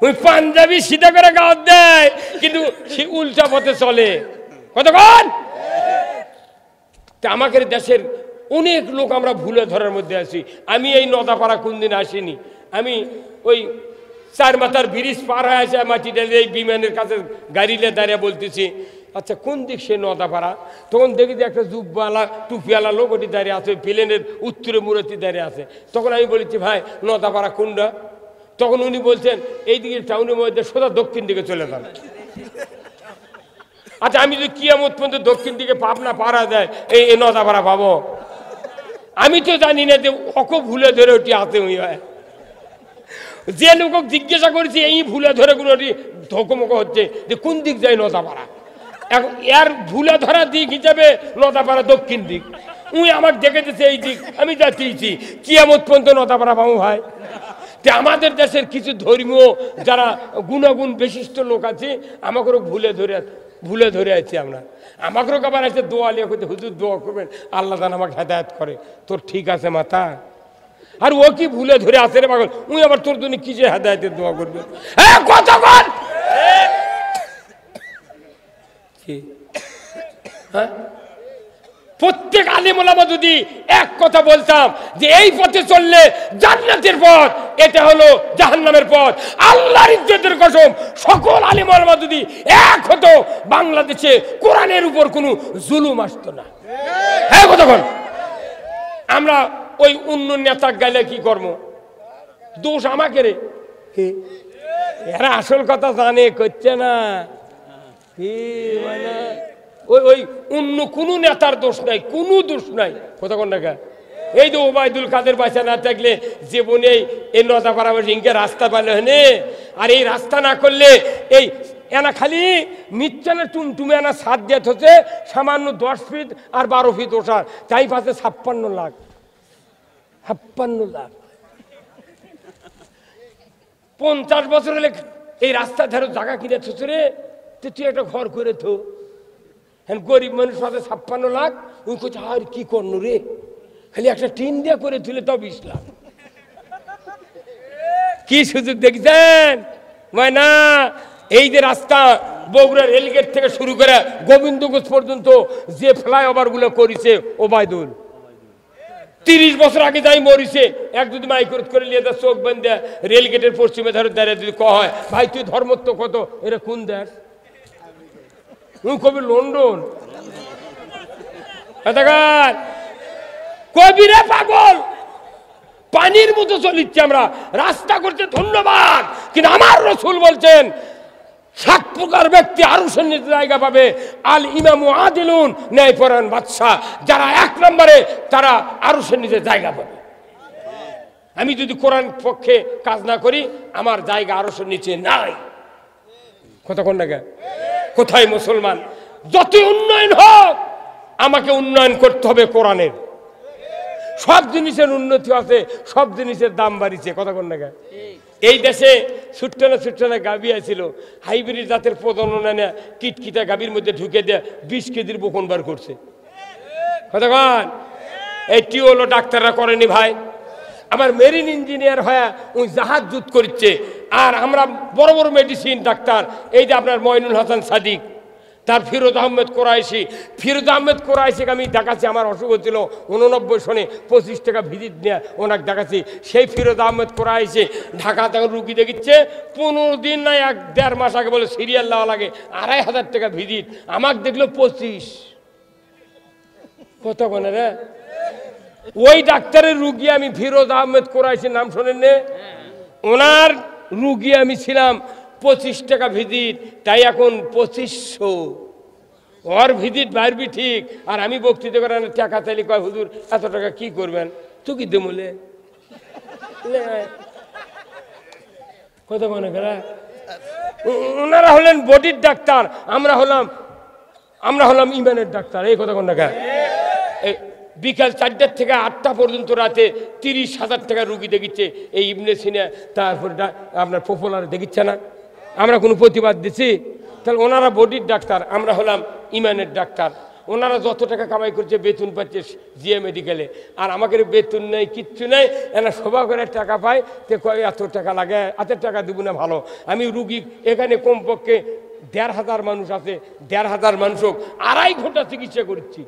ওই পাঞ্জাবি সিধা করে গাওয়ার দেয়, কিন্তু সে উল্টা পথে চলে কতক্ষণ। আমাদের দেশের অনেক লোক আমরা ভুলে ধরার মধ্যে আছি। আমি এই নদাপাড়া কোনদিন আসিনি, আমি ওই 4 মাথার ব্রিজ পার হয়ে আছে, মাটিটা এই বিমানের কাছে গাড়িলে দাঁড়িয়ে বলতেছি, আচ্ছা কোন দিক সে নদাপাড়া, তখন দেখি যে একটা জুব্বালা টুপিওয়ালা লোক ওটি দাঁড়িয়ে আছে, ওই প্লেনের উত্তরে মূরতি দাঁড়িয়ে আছে। তখন আমি বলেছি ভাই নদাপাড়া কোনটা, তখন উনি বলছেন এইদিকে টাউনের মধ্যে সোজা দক্ষিণ দিকে চলে যান। আচ্ছা আমি যদি কিয়ামত পর্যন্ত দক্ষিণ দিকে পাবনা পারা যায়, এই নদাপাড়া পাবো? আমি তো জানি না যে অক ভুলে ধরে ওটি আছে। ওই হয় যে লোক জিজ্ঞাসা করেছি এই ভুলে ধরে কোনো ধকমক হচ্ছে যে কোন দিক যায় নদাপাড়া, এখন এর ভুলে ধরা দিক হিসাবে নদাপাড়া দক্ষিণ দিক, উনি আমার দেখে দিচ্ছে এই দিক, আমি যা চেয়েছি কিয়ামত পর্যন্ত নদাপাড়া পাবো ভাই। আমাদের দেশের কিছু ধর্মীয় যারা গুণাগুণ বিশিষ্ট লোক আছে আমাকেও ভুলে ধরে আছি আমরা, আমাকেও আবার আছে দোয়া লিয়ে করতে, হুজুর দোয়া করবেন আল্লাহ যেন আমাকে হেদায়েত করে। তোর ঠিক আছে মাথা, আর ও কি ভুলে ধরে আসে রে পাগল, উনি আবার তোর জন্য কি যে হেদায়েতের দোয়া করবে কতক্ষণ। হ্যাঁ প্রত্যেক আলেম ওলামা যদি এক কথা বলতাম যে এই পথে চললে জান্নাতের পথ, এটা হলো জাহান্নামের পথ, আল্লাহর ইজ্জতের কসম সকল আলেম ওলামা যদি এক হতো, বাংলাদেশে কোরআনের উপর কোনো জুলুম আসতো না। হ্যাঁ কতক্ষণ। আমরা ওই অন্য নেতা গেলে কি কর্ম, দোষ আমাকে রে, এরা আসল কথা জানে করছে না, মানে ওই অন্য কোনো নেতার দোষ নাই, কোনো দোষ নাই কতক্ষণ টাকা। এই তো ওবায়দুল কাদের বাঁচা না থাকলে জীবনে এই নদাপাড়া ইনকে রাস্তা পাইল হেনে, আর এই রাস্তা না করলে এই এনা খালি মিথ্যানা টুমটুমে এনা সাত দিয়ে হচ্ছে সামান্য 10 ফিট আর 12 ফিট ওঠার, তাই পাচ্ছে 56 লাখ, 56 লাখ। 50 বছর হলে এই রাস্তা ধারে জায়গা কিনে থুছে রে, তুই একটা ঘর করে থো। হ্যাঁ গরিব মানুষ পাচ্ছে 56 লাখ, ওই কোথায় আর কি করলো রে, খালি একটা টিন দিয়ে করে তুলে তাও 20 লাখ। কি সুযোগ দেখছেন না? এই যে রাস্তা বগুড়া রেলগেট থেকে শুরু করে গোবিন্দগঞ্জ পর্যন্ত যে ফ্লাইওভার গুলো করেছে ওবায়দুল, 30 বছর আগে যাই মরিছে, এক যদি মাইক্রোত করে নিয়ে চোখ বেঁধে রেলগেটের পশ্চিমে ধরে দাঁড়িয়ে যদি কয় ভাই তুই ধর্মত্ব কত, এটা কোন দেশ? কবি লন্ডন কবিরা পাগল, পানির মতো চলিচ্ছে আমরা, রাস্তা করতে ধন্যবাদ, কিন্তু আমার রাসূল বলছেন 7 প্রকার ব্যক্তি আরশের নিচে জায়গা পাবে। আল ইমামু আদিলুন, ন্যায়পরায়ণ বাদশা, যারা 1 নম্বরে তারা আরশের নিচে জায়গা পাবে। আমি যদি কোরআন পক্ষে কাজ না করি আমার জায়গা আরশের নিচে নাই। কতক্ষণ লাগে কোথায় মুসলমান? যত উন্নয়ন হোক আমাকে উন্নয়ন করতে হবে কোরআনের। সব জিনিসের উন্নতি আছে, সব জিনিসের দাম বাড়িছে, কথা কোন না। এই দেশে ছুট্টানা গাভী আছিল, হাইব্রিড জাতের প্রজনন এনে কিটকিটা গাভীর মধ্যে ঢুকে দেয় 20 কেজির বকন বার করছে, কথা কন। এইটি হলো ডাক্তাররা করেনি ভাই। আমার মেরিন ইঞ্জিনিয়ার হয়ে ওই জাহাজ যুদ্ধ করছে, আর আমরা বড় বড় মেডিসিন ডাক্তার, এই যে আপনার মইনুল হাসান সাদিক, তার ফিরোজ আহমেদ কোরাইশিকে আমি দেখাচ্ছি, আমার অসুখ হচ্ছিল 89 সনে 25 টাকা ভিজিট নিয়ে ওনাকে দেখাচ্ছি। সেই ফিরোজ আহমেদ কোরাইশি ঢাকা থেকে রুগী দেখিচ্ছে 15 দিন না 1-1.5 মাস আগে, বলে সিরিয়াল দেওয়া লাগে, 2500 টাকা ভিজিট, আমাকে দেখলো 25, কত কোনে রে। ওই ডাক্তারের রুগী আমি ফিরোজ আহমেদ কোরাইশির নাম শোনেন নে, ওনার রুগী আমি ছিলাম 25 টাকা ভিজিট, তাই এখন 2500। ওর ভিজিট বাড়বি ঠিক, আর আমি বক্তৃতা করেন টাকা চাইলে কয় হুজুর এত টাকা কি করবেন, তো কি দেমলে কত মনে করে। ওনারা হলেন বডির ডাক্তার, আমরা হলাম ইমানের ডাক্তার, এই কথা কোন টাকা। বিকাল 4টা থেকে 8টা পর্যন্ত রাতে 30,000 টাকা রুগী দেখিচ্ছে এই ইবনে সিনা, তারপর আপনার পপুলার দেখিচ্ছে না। আমরা কোনো প্রতিবাদ দিচ্ছি? তাহলে ওনারা বডির ডাক্তার, আমরা হলাম ইমানের ডাক্তার। ওনারা যত টাকা কামাই করছে বেতন পাচ্ছে জিএ মেডিকেলে, আর আমাকে বেতন নেই, কিচ্ছু নেই, এনা সভা করে টাকা পায়, তে কয় এত টাকা লাগে, এত টাকা দেবো না ভালো। আমি রুগী এখানে কমপক্ষে 1,500 মানুষ আছে, 1,500 মানুষ হোক 2.5 ঘন্টা চিকিৎসা করছি।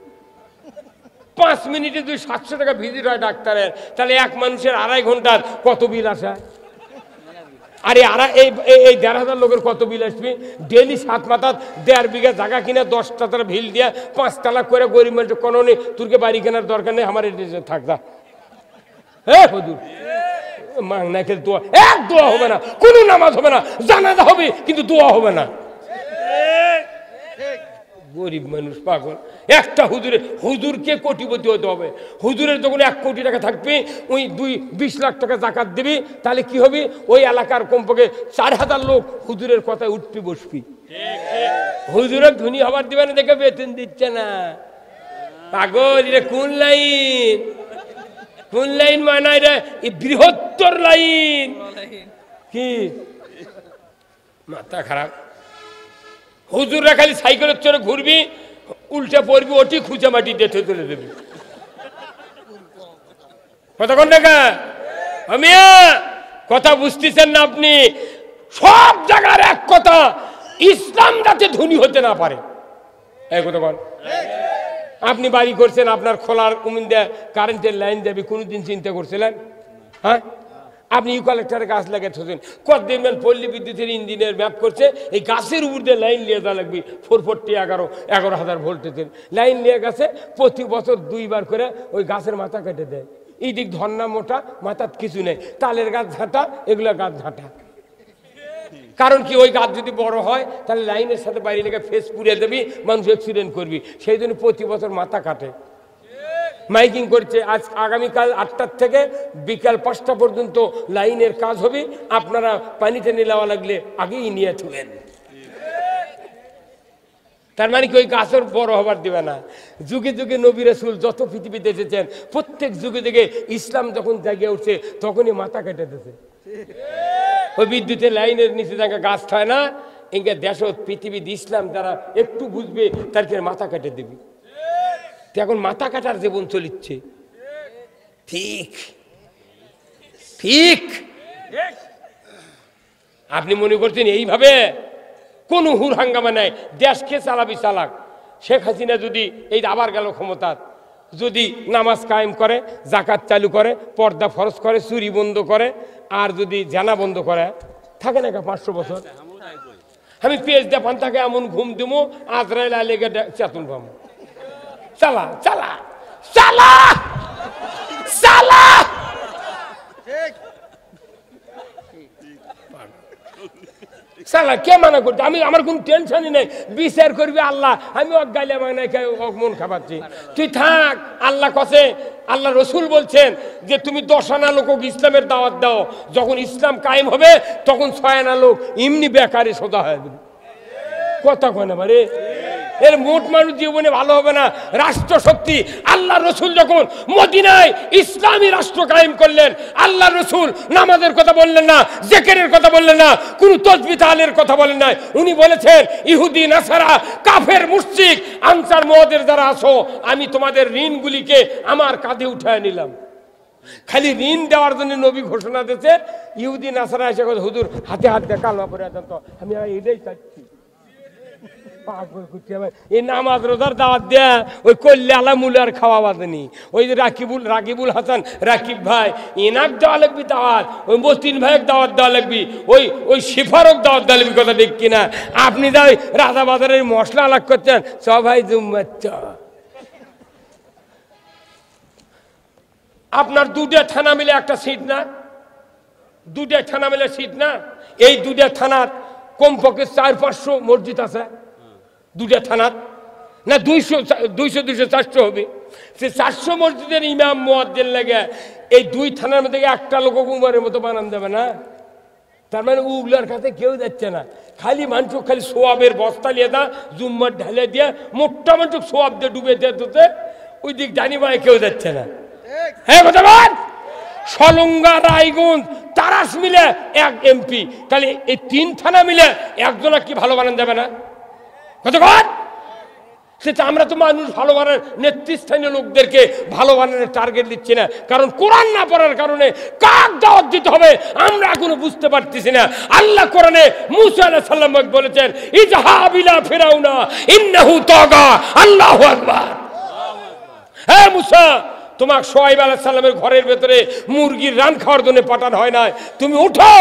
5 মিনিটে 700 টাকা ভিজিট হয় ডাক্তারের, তাহলে এক মানুষের 2.5 ঘন্টার কত বিল আসে? আরে এই 1,500 লোকের কত বিল আসবে? ডেলি 7 মাথা 1.5 বিঘা জায়গা কিনে 10টা তারা ভিল দিয়ে 5 তালাক করে গরিব মানুষ কোনো নেই, তোরকে বাড়ি কেনার দরকার নেই, আমার এদেশে থাকবা। হ্যাঁ হুজুর মাংনা খেলে দোয়া, এক দোয়া হবে না, কোনো নামাজ হবে না, জানাজা হবে কিন্তু দোয়া হবে না। গরিব মানুষ পাগল। একটা হুজুরকে কোটিপতি হতে হবে। হুজুরের যখন 1 কোটি টাকা থাকবে, ওই 20 লাখ টাকা জাকাত দিবি, তাহলে কি হবে? ওই এলাকার কমপক্ষে 4,000 লোক হুজুরের কথায় উঠবি বসবি। হুজুরের ধনী হবার দিবে না দেখে বেতন দিচ্ছে না, পাগল। এটা কোন লাইন মানে রে? বৃহত্তর লাইন। কি মাথা খারাপ? হুজুররা খালি সাইকেলের চড়ে ঘুরবি, উল্টে পড়বি, ওটি খুঁজে মাটি দেখে তুলে দেবি, কতক্ষণ টাকা। কথা বুঝতেছেন না আপনি? সব জায়গার এক কথা, ইসলাম যাতে ধনী হতে না পারে, এই কথা বল। আপনি বাড়ি করছেন, আপনার খোলার কারেন্টের লাইন যাবে, কোনোদিন চিন্তা করছিলেন? হ্যাঁ, আপনি ইউকালেক্টারে গাছ লাগাচ্ছেন, কতদিন পল্লী বিদ্যুতের ইঞ্জিনিয়ার ম্যাপ করছে, এই গাছের উপর দিয়ে লাইন নিয়ে যা লাগবে 440 11,000 ভোল্টেজের লাইন নিয়ে গেছে। প্রতি বছর 2 বার করে ওই গাছের মাথা কেটে দেয়। এই দিক ধর্না মোটা, মাথার কিছু নেই, তালের গাছ ঝাঁটা, এগুলো গাছ ঝাঁটা। কারণ কি, ওই গাছ যদি বড় হয় তাহলে লাইনের সাথে বাইরে লেগে ফেস পুড়ে দেবি, মানুষ অ্যাক্সিডেন্ট করবি, সেই জন্য প্রতি বছর মাথা কাটে। মাইকিং করছে, আজ আগামীকাল 8টার থেকে বিকাল 5টা পর্যন্ত লাইনের কাজ হবে, আপনারা পানি টেনে নেওয়া লাগলে আগেই নিয়ে তুলেন। তার মানে কি ওই গাছের বড় হবার দিবে না। যুগে যুগে নবী রাসূল যত পৃথিবীতে এসেছেন, প্রত্যেক যুগে যুগে ইসলাম যখন জাগে উঠছে তখনই মাথা কেটে দিয়েছে। ওই বিদ্যুতের লাইনের নিচে জায়গা গাছ হয় না, এঙ্গে দেশ পৃথিবীর ইসলাম যারা একটু বুঝবে তাদেরকে মাথা কেটে দিবি। এখন মাথা কাটার জীবন চলিচ্ছে। ঠিক ঠিক আপনি মনে করছেন এইভাবে কোনো হুর হাঙ্গামা নাই, দেশকে চালাবি চালাক। শেখ হাসিনা যদি এই আবার গেল ক্ষমতা, যদি নামাজ কায়েম করে, জাকাত চালু করে, পর্দা ফরজ করে, চুরি বন্ধ করে, আর যদি জানা বন্ধ করে, থাকে না 500 বছর। আমি পেজ দেখান তাকে এমন ঘুম দিব, আজরাইল আলেগে চেতন পাবো। চালা চালা চালা চালা, চালা কে মানা করছে? আমার কোন টেনশনই নেই, বিচার করবি আল্লাহ। আমি গাইলে মানে মন খাবাচ্ছি, তুই থাক। আল্লাহ কসে, আল্লাহ রসুল বলছেন যে তুমি 10 আনা লোক ইসলামের দাওয়াত দাও, যখন ইসলাম কায়েম হবে তখন 6 আনা লোক এমনি বেকারে সোজা হয়ে যাবে। কথা কয় না বারে। এর মোট মানুষ জীবনে ভালো হবে না। রাষ্ট্র শক্তি আল্লাহ রসুল যখন মদিনায় ইসলামী রাষ্ট্র কায়েম করলেন, আল্লাহ রসুল নামাজের কথা বললেন না, জিকিরের কথা বললেন না, কোন তাসবিহ তাহলিলের কথা বলেন না। উনি বলেছেন, ইহুদি নাসারা কাফের মুশরিক আনসার মুহাজির যারা আছো, আমি তোমাদের ঋণগুলিকে আমার কাঁধে উঠায় নিলাম। খালি ঋণ দেওয়ার জন্য নবী ঘোষণা দিয়েছে। ইহুদি নাসারা এসে হুজুর হাতে হাত দিয়ে কালমা পড়ে আছেন, তো আমি এটাই চাচ্ছি। এই নামাজ রোজার দাওয়াত দেয়া ওই কল্যা আলামুলার খাওয়া বাদেনি। ওই যে রাকিবুল হাসান রাকিব ভাই, এনাক দেওয়া লাগবি দাওয়াত, ওই মতিন ভাইয়ের দাওয়াত দেওয়া লাগবি, ওই শিফারক দাওয়াত দেওয়া লাগবি। কথা ঠিক কিনা? আপনি যা ওই রাজা বাজারের মশলা আলাগ করছেন, সবাই জুম্মাচ্ছা। আপনার দুটা থানা মিলে একটা সিট না, দুটা থানা মিলে সিট না। এই দুটা থানার কমপক্ষে 400-500 মসজিদ আছে। দুটা থানার না 200-400 হবে। সে 400 মসজিদের ইমাম মুয়াজ্জিন লাগে এই দুই থানার মধ্যে একটা লোক উমরের মতো বানান দেবে না। তার মানে উগলার কাছে কেউ যাচ্ছে না। খালি মানুষ খালি সোয়াবের বস্তা নিয়ে দা জুম্মার ঢালে দিয়ে মোটা মানুষ সোয়াব দিয়ে ডুবে দিতে ওই দিক জানি ভাই কেউ যাচ্ছে না। হ্যাঁ কথা বল। সলঙ্গা, রায়গঞ্জ, তারাস মিলে এক এমপি, তাহলে এই 3 থানা মিলে একজনা কি ভালো বানান যাবে না? কতক্ষণ সেটা আমরা তো মানুষ ভালো বানানোর নেতৃস্থানীয় লোকদেরকে ভালো বানানোর টার্গেট দিচ্ছি না, কারণ কোরআন না পড়ার কারণে কাক দাওয়াত দিতে হবে আমরা এখনো বুঝতে পারতেছি না। আল্লাহ কোরআনে মুসা আলাইহিস সালাম বলেছেন, ইজহাব ইলা ফিরাউনা ইন্নাহু তাগা। আল্লাহু আকবার। হে মুসা, তোমার শুআয়ব আলাইহিস সালামের ঘরের ভেতরে মুরগির রান খাওয়ার জন্য পাঠানো হয় না। তুমি উঠো,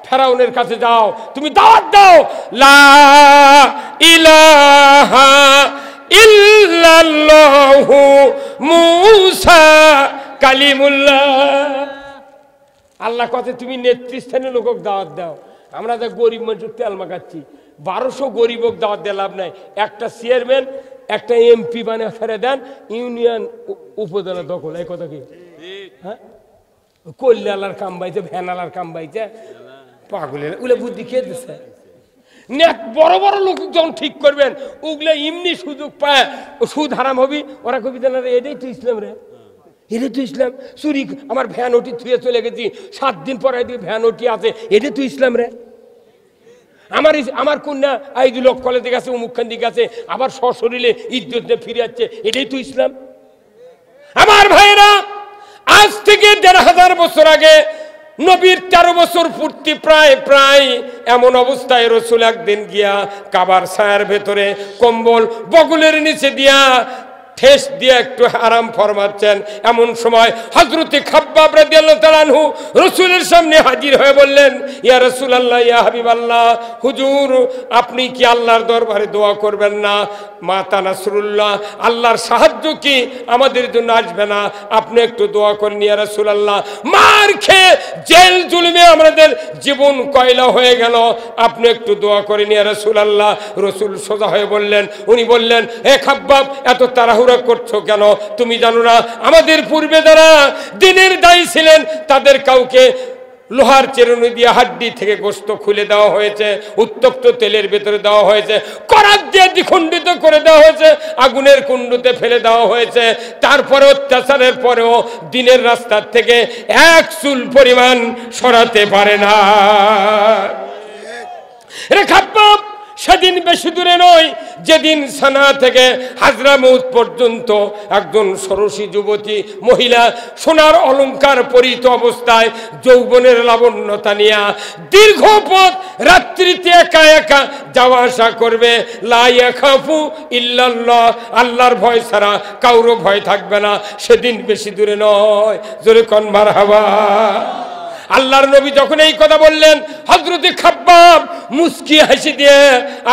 ফেরাউনের কাছে যাও, তুমি দাওয়াত দাও, লা ইলাহা ইল্লাল্লাহু মুসা কালিমুল্লাহ। আল্লাহ কথা, তুমি নেতৃস্থানীয় লোকক দাওয়াত দাও। আমরা তো গরিব মানুষ তেল মাখাচ্ছি, 1200 গরিবক দাওয়াত দিয়ে লাভ নাই। একটা চেয়ারম্যান একটা এমপি বানিয়ে ফেরে দেন, ইউনিয়ন উপজেলা দখল। এই কথা কি? হ্যাঁ, কল্যাণার কাম বাইছে, ভ্যানালার কাম বাইছে, পাগলের উলে বুদ্ধি খেয়ে দিচ্ছে। বড় বড় লোক যখন ঠিক করবেন, ওগুলো এমনি সুযোগ পায়, সুদ হারাম হবি। ওরা কবি জানা এটাই তো ইসলাম রে, এটাই তো ইসলাম। চুরি, আমার ভ্যান ওটি থুয়ে চলে গেছি, 7 দিন পরে ভ্যান ওটি আছে, এটাই তো ইসলাম রে। আমার কন্যা এই 2 লোক কলেজে গেছে, অমুকখান দিকে গেছে, আবার সশরীরে ইজ্জত ফিরে যাচ্ছে, এটাই তো ইসলাম। আমার ভাইয়েরা, আজ থেকে 1500 বছর আগে নবীর 13 বছর পূর্তি প্রায় এমন অবস্থায় রসুল একদিন গিয়া কাবার ছায়ার ভেতরে কম্বল বগলের নিচে দিয়া ঠেস দিয়ে একটু আরাম ফরমাচ্ছেন। এমন সময় হযরতে খাব্বাব রাদিয়াল্লাহু তাআলা আনহু রাসূলের সামনে হাজির হয়ে বললেন, ইয়া রাসূলুল্লাহ, ইয়া হাবিবাল্লাহ, হুজুর আপনি কি আল্লাহর দরবারে দোয়া করবেন না? মাতা নাসরুল্লাহ, আল্লাহর সাহায্য কি আমাদের জন্য আসবে না? আপনি একটু দোয়া করেন ইয়া রাসূলুল্লাহ। মার খেয়ে জেল জুলুমে আমাদের জীবন কয়লা হয়ে গেল, আপনি একটু দোয়া করেন ইয়া রাসূলুল্লাহ। রাসূল সোজা হয়ে বললেন, উনি বললেন, হে খাব্বাব, এত তাড়াহুড়া করছো কেন? তুমি জানো না আমাদের পূর্বে যারা দিনের দায়ী ছিলেন তাদের কাউকে লোহার চেরুনি দিয়ে হাড্ডি থেকে গোশত খুলে দেওয়া হয়েছে, উত্তপ্ত তেলের ভেতরে দেওয়া হয়েছে, করাত দিয়ে দ্বিখণ্ডিত করে দেওয়া হয়েছে, আগুনের কুণ্ডুতে ফেলে দেওয়া হয়েছে। তারপরে অত্যাচারের পরেও দিনের রাস্তার থেকে 1 চুল পরিমাণ সরাতে পারে না। রে খাব্বাব, সেদিন বেশি দূরে নয়, যেদিন সানা থেকে হাজরামউত পর্যন্ত একজন ষোড়শী যুবতী মহিলা সোনার অলংকার পরিহিত অবস্থায় যৌবনের লাবণ্যতা নিয়ে দীর্ঘ পথ রাত্রিতে একা একা যাওয়া আসা করবে। লা ইয়াখাফু ইল্লাল্লাহ, আল্লাহর ভয় ছাড়া কারো ভয় থাকবে না। সেদিন বেশি দূরে নয়। জোরে কোন মারহাবা। আল্লাহর নবী যখন এই কথা বললেন, হযরতে খাব্বাব মুস্কি হাসি দিয়ে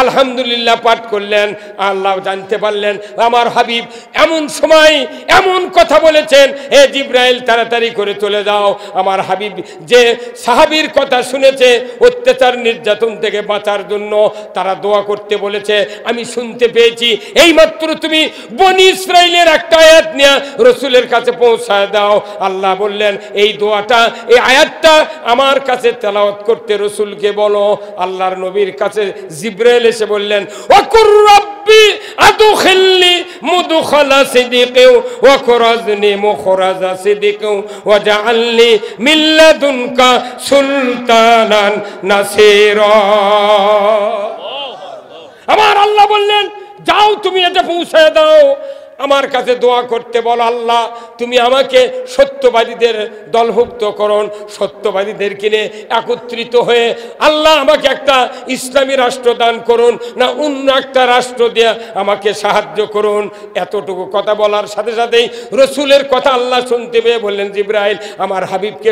আলহামদুলিল্লাহ পাঠ করলেন। আল্লাহ জানতে পারলেন আমার হাবিব এমন সময় এমন কথা বলেছেন, হে জিবরাইল তাড়াতাড়ি করে চলে যাও। আমার হাবিব যে সাহাবীর কথা শুনেছে অত্যাচার নির্যাতন থেকে বাঁচার জন্য, তারা দোয়া করতে বলেছে, আমি শুনতে পেয়েছি। এইমাত্র তুমি বনি ইসরাইলের একটা আয়াত নিয়ে রাসূলের কাছে পৌঁছায় দাও। আল্লাহ বললেন, এই দোয়াটা, এই আয়াতটা আমার কাছে তেলাওয়াত করতে রাসূলকে বলো। আল্লাহর নবীর কাছে জিবরাইল এসে বললেন, ওয়াকুর রাব্বি আদখিলনি মুদখালা সিদকিন ওয়া খুরাজনি মুখরাজা সিদকিন ওয়া জাআলনি মিন লাদুনকা সুলতানান নাসীরা। আমার আল্লাহ বললেন, যাও তুমি এটা পৌঁছে দাও, আমার কাছে দোয়া করতে বলো, আল্লাহ তুমি আমাকে সত্যবাদীদের দলভুক্ত করুন, সত্যবাদীদের কিনে একত্রিত হয়ে আল্লাহ আমাকে একটা ইসলামী রাষ্ট্র দান করুন, না অন্য একটা রাষ্ট্র দিয়ে আমাকে সাহায্য করুন। এতটুকু কথা বলার সাথে সাথেই রসুলের কথা আল্লাহ শুনতে পেয়ে বললেন, জিবরাইল আমার হাবিবকে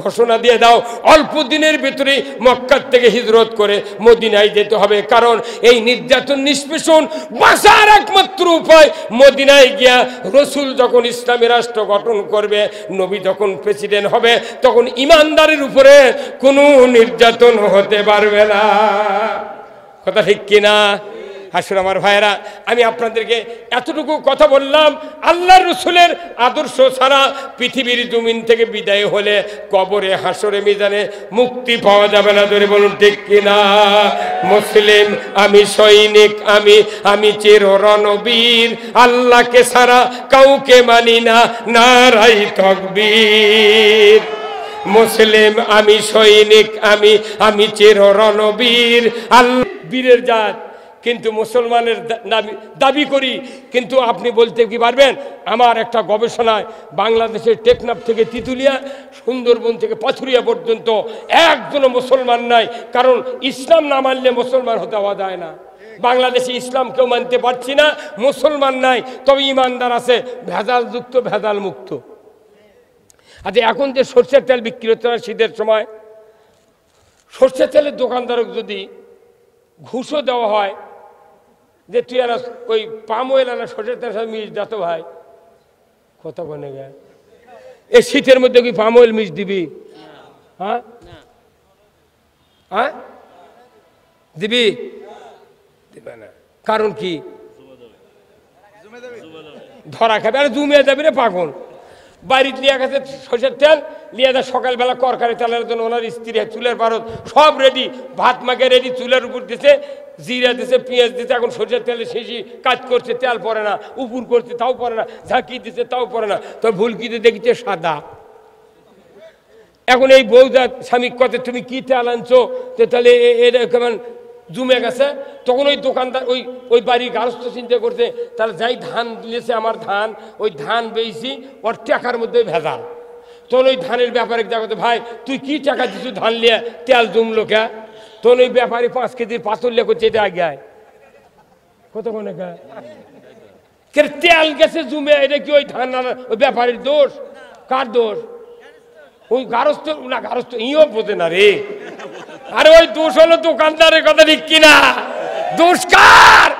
ঘোষণা দিয়ে দাও, অল্প দিনের ভিতরেই মক্কার থেকে হিজরত করে মদিনায় যেতে হবে, কারণ এই নির্যাতন নিষ্পেষণ বাঁচার একমাত্র উপায় মদিনায় গিয়া রসুল যখন ইসলামী রাষ্ট্র গঠন করবে, নবী যখন প্রেসিডেন্ট হবে, তখন ইমানদারের উপরে কোনো নির্যাতন হতে পারবে না। কথা ঠিক কিনা? আসলে আমার ভাইয়েরা, আমি আপনাদেরকে এতটুকু কথা বললাম, আল্লাহর রসুলের আদর্শ ছাড়া পৃথিবীর জমিন থেকে বিদায় হলে কবরে হাসরে মিজানে মুক্তি পাওয়া যাবে না। ধরে বলুন ঠিক কিনা? মুসলিম আমি, সৈনিক আমি চির রণবীর, আল্লাহকে ছাড়া কাউকে মানি না, নারাই তাকবীর। মুসলিম আমি, সৈনিক আমি চির রণবীর, আল্লাহ বীরের জাত, কিন্তু মুসলমানের দাবি করি। কিন্তু আপনি বলতে কি পারবেন? আমার একটা গবেষণায় বাংলাদেশের টেকনাফ থেকে তিতুলিয়া, সুন্দরবন থেকে পাথুরিয়া পর্যন্ত একজনও মুসলমান নাই, কারণ ইসলাম না মানলে মুসলমান হতে হওয়া যায় না। বাংলাদেশে ইসলাম কেউ মানতে পারছি না, মুসলমান নাই, তবে ইমানদার আছে, ভেজাল যুক্ত ভেজাল মুক্ত। আচ্ছা, এখন যে সরষের তেল বিক্রি হচ্ছে না শীতের সময়, সরষের তেলের দোকানদারক যদি ঘুষও দেওয়া হয় যে তুই আর ওই পাম অয়েল আর সরষের তেল মিশ যাতো ভাই, কথা বলে গে এই শীতের মধ্যে কি পাম অয়েল মিশ দিবি? হ্যাঁ হ্যাঁ দিবি? দিবে না। কারণ কি? ধরা খাবে আর জুমিয়ে যাবি রে পাগল। বাড়িতে লিয়া গেছে সরষের তেল, লিয়া যায় সকালবেলা তরকারি তেলের জন্য ওনার স্ত্রী চুলের পারদ সব রেডি, ভাত মাখে রেডি, চুলের উপর দিছে, জিরা দিছে, পেঁয়াজ দিছে, এখন সরষের তেলে শেষি কাজ করছে, তেল পরে না, উপর করছে তাও পরে না, ঝাঁকি দিছে তাও পরে না, তো ভুলকিতে দেখিছে সাদা। এখন এই বউদা স্বামী কথা, তুমি কি তেল আনছো? তো তাহলে এটা কেমন জমে গেছে। তখন ওই দোকানদার ওই বাড়ির গারস্থ চিন্তা করছে, তাহলে যাই ধান দিয়েছে আমার ধান, ওই ধান বেশি ওর টাকার মধ্যে ভেজাল। তখন ওই ধানের ব্যাপারে দেখো, ভাই তুই কি টাকা দিচ্ছ ধান লিয়ে তেল জমলো কে? তখন ওই ব্যাপারী 5 কেজির পাথর লিয়ে করছে, এটা আগে আয় কতক্ষণে কে তেল গেছে জমে, এটা কি ওই ধান ওই ব্যাপারীর দোষ? কার দোষ? ওই গারস্থ না, গারস্থ ইও বোঝে না রে। আরে ওই দোষ হলো দোকানদারের, কথা ঠিক কিনা? দোষ কার?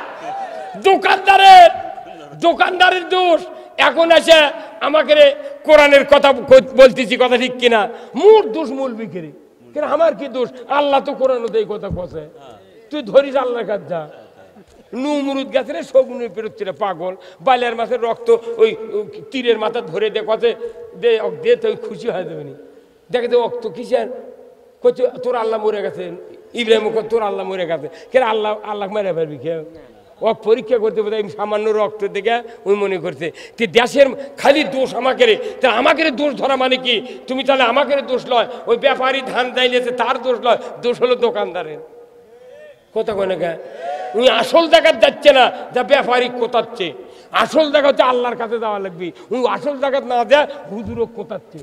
দোকানদারের, দোকানদারের দোষ। এখন এসে আমাকে কোরআনের কথা বলতেছি, কথা ঠিক কিনা? মোর দোষ মূল বিক্রি, কেন আমার কি দোষ? আল্লাহ তো কোরআন এই কথা কছে, তুই ধরিস আল্লাহর কাছে যা। নুমরুদ গেছে রে শগুনের পেরোচ্ছে রে পাগল, বালিয়ার মাছের রক্ত ওই তীরের মাথা ধরে দে, কছে দে দে, তো খুশি হয়ে যাবে নি। দেখে তো রক্ত কিসের? কচ্ছে তোর আল্লাহ মরে গেছে। ইব্রাহিম তোর আল্লাহ মরে গেছে, কেন আল্লাহ মেরে ফেলবি কে? ও পরীক্ষা করতে বোধ সামান্য রক্ত দেখে ওই মনে করছে তুই দেশের খালি দোষ আমাকে রে, তাহলে আমাকে দোষ ধরা মানে কি? তুমি তাহলে আমাকে দোষ লয়, ওই ব্যাপারী ধান দাইলেছে তার দোষ লয়, দোষ হলো দোকানদারের। কথা কয় না কে? উনি আসল জায়গায় যাচ্ছে না, যা ব্যাপারী কোথাচ্ছে। আসল জায়গা হচ্ছে আল্লাহর কাছে যাওয়া লাগবি, উনি আসল জায়গা না দেয় হুজুরও কোথাচ্ছে।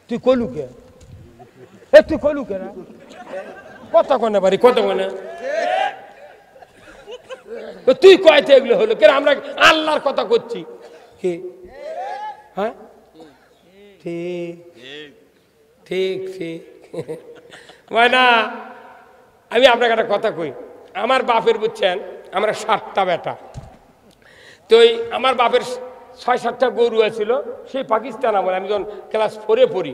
তুই কলু কে? তুই কলু কে? কথা কয় না বাড়ি, কথা কয় না তুই কয়তে এগুলো হলো কেন? আমরা আল্লাহর কথা করছি কি? হ্যাঁ ঠিক ঠিক ঠিক না। আমি আপনাকে একটা কথা কই, আমার বাপের বুঝছেন আমরা 7টা বেটা, তো আমার বাপের 6-7টা গরু ছিল, সেই পাকিস্তান আমলে আমি যখন ক্লাস 4-এ পড়ি,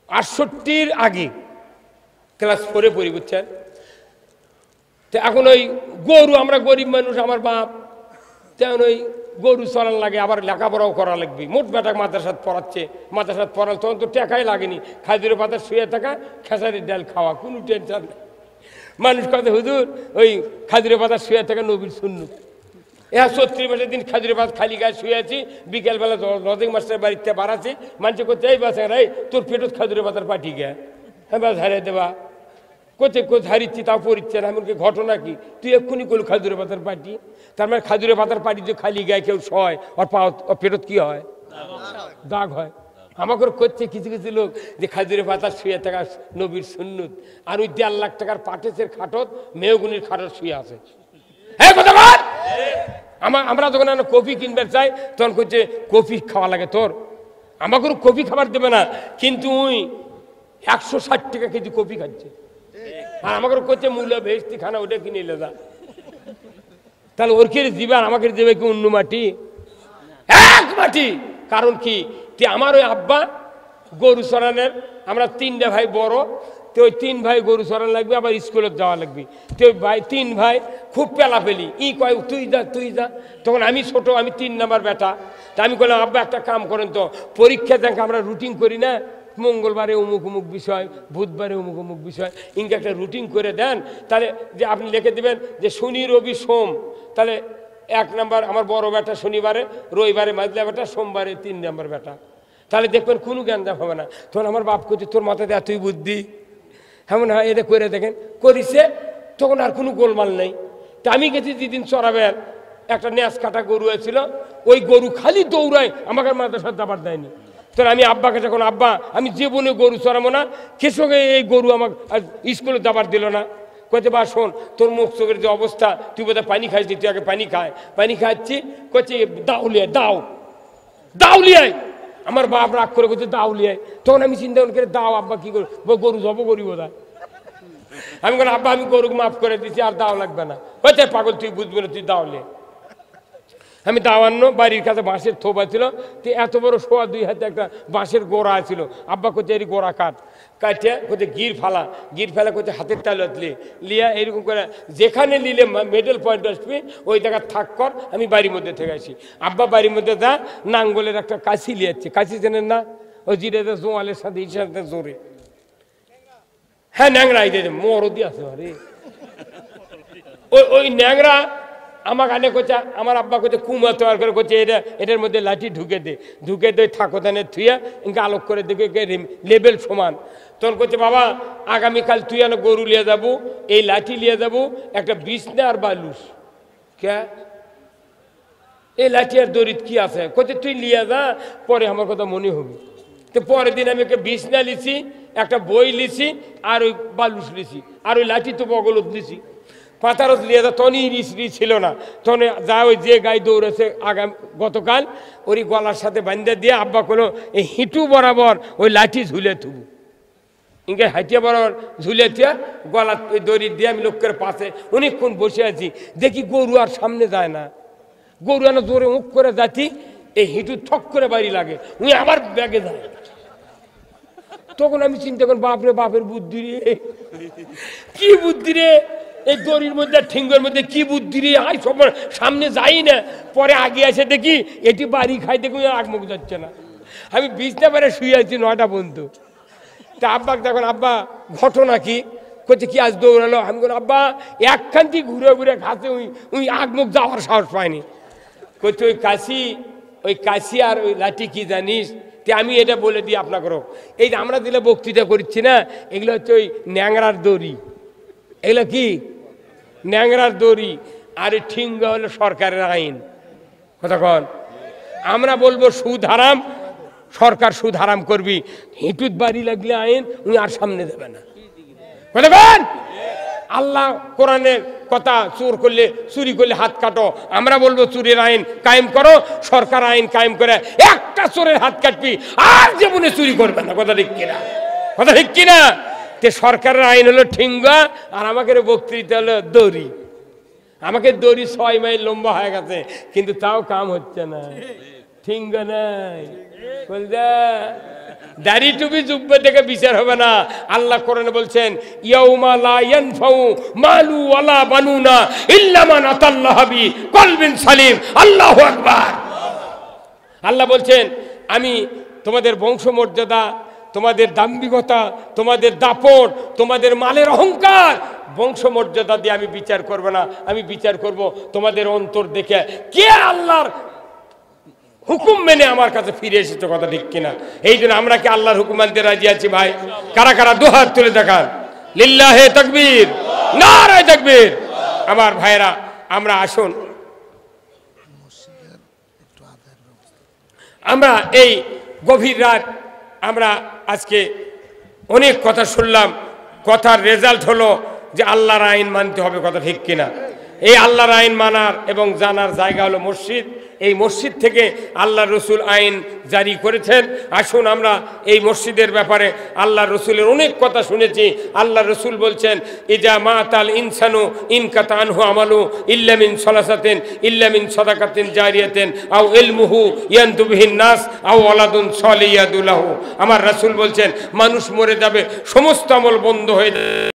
68-র আগে ক্লাস 4-এ পড়ি বুঝছেন। তো এখন ওই গরু, আমরা গরিব মানুষ, আমার বাপ, তেমন ওই গরু চলান লাগে, আবার লেখাপড়াও করা লাগবে। মোট বেটা মাদ্রাসাত পড়াচ্ছে, মাদ্রাসাত পড়াল, তখন তো টাকাই লাগেনি, খাজুরের পাতা শুয়ে থাকা, খেসারির ডাল খাওয়া, কোনো টেনশন নেই। মানুষ কথা হুজুর ওই খাজুরের পাতা শুয়ে থাকা নবীর সুন্নত, 60 মাসের দিন খাজুরের ভাত খালি গায়ে শুয়ে আছি, বিকেলবেলা লজিং মাস্টার বাড়িতে বাড়াচ্ছি, মানুষ করছে এই বাসে রে তোর পেটত খাজুরের ভাতের পাটি গে, হ্যাঁ বাস হারিয়ে দেবা কোথায় কোথায় হারিচ্ছি তাও পড়িচ্ছে না। এমনকি ঘটনা কি তুই এক্ষুনি করল খাজুরের পাতার পাটি, তার মানে খাজুরের পাতার পাটি যে খালি গায়ে কেউ শয় ওর পা পেটত কি হয়, দাগ হয়। আমাকে করছে কিছু কিছু লোক যে খাজুরের পাতা শুয়ে থাকা নবীর সুন্নত, আর ওই 1.5 লাখ টাকার পাটেসের খাটত মেয়গুনির খাটত শুয়ে আছে। হ্যাঁ কথা বল। আমরা যখন কফি কিনবে চাই তখন করছে কফি খাওয়া লাগে তোর, আমাকে কফি খাবার দেবে না, কিন্তু ওই 160 টাকা কেজি কফি খাচ্ছে, আর আমাকে করছে মূল্য ভেস্তি খানা ওটা কিনে এলে যা। তাহলে ওর কে দিবে আর আমাকে দেবে কি অন্য মাটি, এক মাটি। কারণ কি আমার ওই আব্বা গরু চড়ানোর, আমরা 3 ভাই বড়, তো ওই 3 ভাই গরু চড়ানো লাগবে, আবার স্কুলে যাওয়া লাগবে। তো ভাই 3 ভাই খুব পেলাপেলি, কয় তুই যা তুই যা। তখন আমি ছোট, আমি 3 নাম্বার বেটা। তা আমি বললাম আব্বা একটা কাম করেন তো, পরীক্ষা দেখ আমরা রুটিন করি না, মঙ্গলবারে অমুক অমুক বিষয়, বুধবারে অমুক অমুক বিষয়, ইনকে একটা রুটিন করে দেন। তাহলে যে আপনি লিখে দেবেন যে শনি রবি সোম, তাহলে 1 নাম্বার আমার বড় বেটা শনিবারে, রবিবারে মাজলা বেটা, সোমবারে 3 নাম্বার বেটা। তাহলে দেখবেন কোনো জ্ঞান দেওয়া হবে না। তখন আমার বাপ করছে তোর মাথায় দেয় তুই বুদ্ধি, হ্যাঁ না এটা করে দেখেন, করিছে। তখন আর কোনো গোলমাল নেই। তা আমি গেছি যেদিন চড়াবেন, একটা ন্যাস কাটা গরু হয়েছিল, ওই গরু খালি দৌড়ায়, আমাকে মাদ্রাসার দাবার দেয়নি। তোর আমি আব্বাকে যখন আব্বা আমি জীবনে গরু চড়াবো না, কৃষকে এই গরু আমাকে স্কুলে দাবার দিল না। কইতে বা শোন তোর মুখ চোখের যে অবস্থা, তুই বোধহয় পানি খাইছি, তুই আগে পানি খায়, পানি খাচ্ছি। কচ্ছে দাউলিয়ায় দাও দাউলিয়ায়, আমার বাপ রাগ করে বলছে দাউলিয়ায়। তখন আমি চিন্তা করে দাও আব্বা কি করবো, গরু জব করি বোধ হয়। আমি বলি আব্বা আমি গরুকে মাফ করে দিচ্ছি, আর দাও লাগবে না। হয়েছে পাগল তুই বুঝবি না, তুই দাউলিয়ায়। আমি দাওয়ান্ন বাড়ির কাছে বাঁশের থোপা ছিল, তো এত বড় 2.5 হাতে একটা বাঁশের গোড়া ছিল। আব্বা কোথায় এর গোড়া কাটে কোথায় গির ফেলা কোথায় হাতের তালত লিয়া এরকম করে যেখানে নিলে মিডল পয়েন্ট আসবে ওই জায়গা থাক কর, আমি বাড়ির মধ্যে থেকে আসি। আব্বা বাড়ির মধ্যে যা নাঙ্গলের একটা কাশি লিয়াচ্ছে, কাশি চেনেন না, ওই জিরে জোয়ালের সাথে সাথে জোরে, হ্যাঁ ন্যাংরা এই মরদি আছে আরে ওই ন্যাংরা আমাকে আনে করছে, আমার আব্বা করছে কুমা তৈরি করে করছে এটার মধ্যে লাঠি ঢুকে দে ঠাকুরদানের থুইয়া ইনকে আলোক করে দেখে লেভেল সমান। তখন করছে বাবা আগামীকাল তুই আনো গরু লিয়ে যাবো, এই লাঠি লিয়ে যাবো, একটা বিছনা আর বালুস, কে এই লাঠি আর দড়িত কি আছে, করছে তুই লিয়ে যা, পরে আমার কথা মনে হবে। তো পরের দিন আমি একটা বিছনা লিছি, একটা বই লিছি, আর ওই বালুস লিছি, আর ওই লাঠি তো বগলত লিছি। পাতারস লিয়ে যা, তখনই রিসরি ছিল না, তখন যা ওই যে গাই দৌড়েছে গতকাল ওই গলার সাথে বান্ধে দিয়ে আব্বা কোনো এই হিঁটু বরাবর ওই লাঠি ঝুলে থুবু, ইনকে হাইটিয়া বরাবর ঝুলে থিয়া গলা ওই দড়ি দিয়ে আমি লোকের পাশে অনেকক্ষণ বসে আছি। দেখি গরু আর সামনে যায় না, গরু এনে জোরে মুখ করে যাচ্ছি, এই হিঁটু ঠক করে বাড়ি লাগে, উনি আবার ব্যাগে যায়। তখন আমি চিন্তা করি বাপরে বাপের বুদ্ধি রে, কি বুদ্ধি রে, এই দড়ির মধ্যে ঠিঙ্গের মধ্যে কি বুদ্ধি রে, আই সব সামনে যাই না, পরে আগে আসে দেখি এটি বাড়ি খাই, দেখুন আগ মুখ যাচ্ছে না। আমি বিছনা পারে শুয়ে আছি 9টা পর্যন্ত। তা আব্বাকে তখন আব্বা ঘটনা কি করছে, কি আজ দৌড়ালো? আমি বলি আব্বা একখানটি ঘুরে ঘুরে খাচ্ছে, উই আগ মুখ যাওয়ার সাহস পায়নি। করছে ওই কাশি আর ওই লাঠি কি জানিস? তে আমি এটা বলে দিই আপনাকেও, এই যে আমরা দিলে বক্তৃতা করছি না, এগুলো হচ্ছে ওই ন্যাংরার দড়ি, এগুলো কি ন্যাংরার দড়ি, আর এই ঠিঙ্গা হলো সরকারের আইন। কতক্ষণ আমরা বলবো সুদ হারাম, সরকার সুদ হারাম করবি, হিঁটুত বাড়ি লাগলে আইন, উনি আর সামনে দেবে না। কতক্ষণ আল্লাহ কোরআনের কথা, চুরি করলে হাত কাটো, আমরা বলবো চুরির আইন কায়েম করো, সরকার আইন কায়েম করে একটা চোরের হাত কাটবি, আর জীবনে চুরি করবে না। কথা ঠিক কিনা? কথা ঠিক কিনা? তে সরকারের আইন হলো ঠিঙ্গা, আর আমাকে বক্তৃতা হলো দড়ি। আমাকে দড়ি 6 মাইল লম্বা হয়ে গেছে, কিন্তু তাও কাম হচ্ছে না, ঠিঙ্গা নাই। দাড়ি টুপি জুব্বে থেকে বিচার হবে না। আল্লাহ কোরআনে বলছেন ইয়াউমা লা ইয়ানফাউ মালু ওয়ালা বানুনা ইল্লা মান আতাল্লাহু বিকলবিন সালিম। আল্লাহু আকবার। আল্লাহ বলছেন আমি তোমাদের বংশমর্যাদা, তোমাদের দাম্ভিকতা, তোমাদের দাপট, তোমাদের মালের অহংকার, বংশমর্যাদা দিয়ে আমি বিচার করব না। আমি বিচার করব তোমাদের অন্তর দেখে, কে আল্লাহর হুকুম মেনে আমার কাছে ফিরে এসেছে, কথা ঠিক কিনা? এই জন্য আমরা কি আল্লাহর হুকুম মানতে রাজি আছি ভাই? কারা কারা দুহাত তুলে দেখান, লিল্লাহে তাকবীর, নারায়ে তাকবীর। আমার ভাইরা, আমরা আসুন, আমরা এই গভীর রাত আমরা আজকে অনেক কথা শুনলাম। কথার রেজাল্ট হলো যে আল্লাহর আইন মানতে হবে, কথা ঠিক কিনা? এই আল্লাহর আইন মানার এবং জানার জায়গা হলো মসজিদ। এই মসজিদ থেকে আল্লাহ রসুল আইন জারি করেছেন। আসুন আমরা এই মসজিদের ব্যাপারে আল্লাহ রসুলের অনেক কথা শুনেছি। আল্লাহ রসুল বলছেন, ইজা মাতাল ইনসানু ইনকাতা আনহু আমালু ইল্লা মিন সালাসাতিন ইল্লা মিন সাদাকাতিন জারিয়াতিন আও ইলমুহু ইয়ানতু বিহিন নাস আও ওয়ালাদুন সালিহ্ ইয়াদুলাহু। আমার রাসূল বলছেন, মানুষ মরে যাবে, সমস্ত আমল বন্ধ হয়ে যাবে।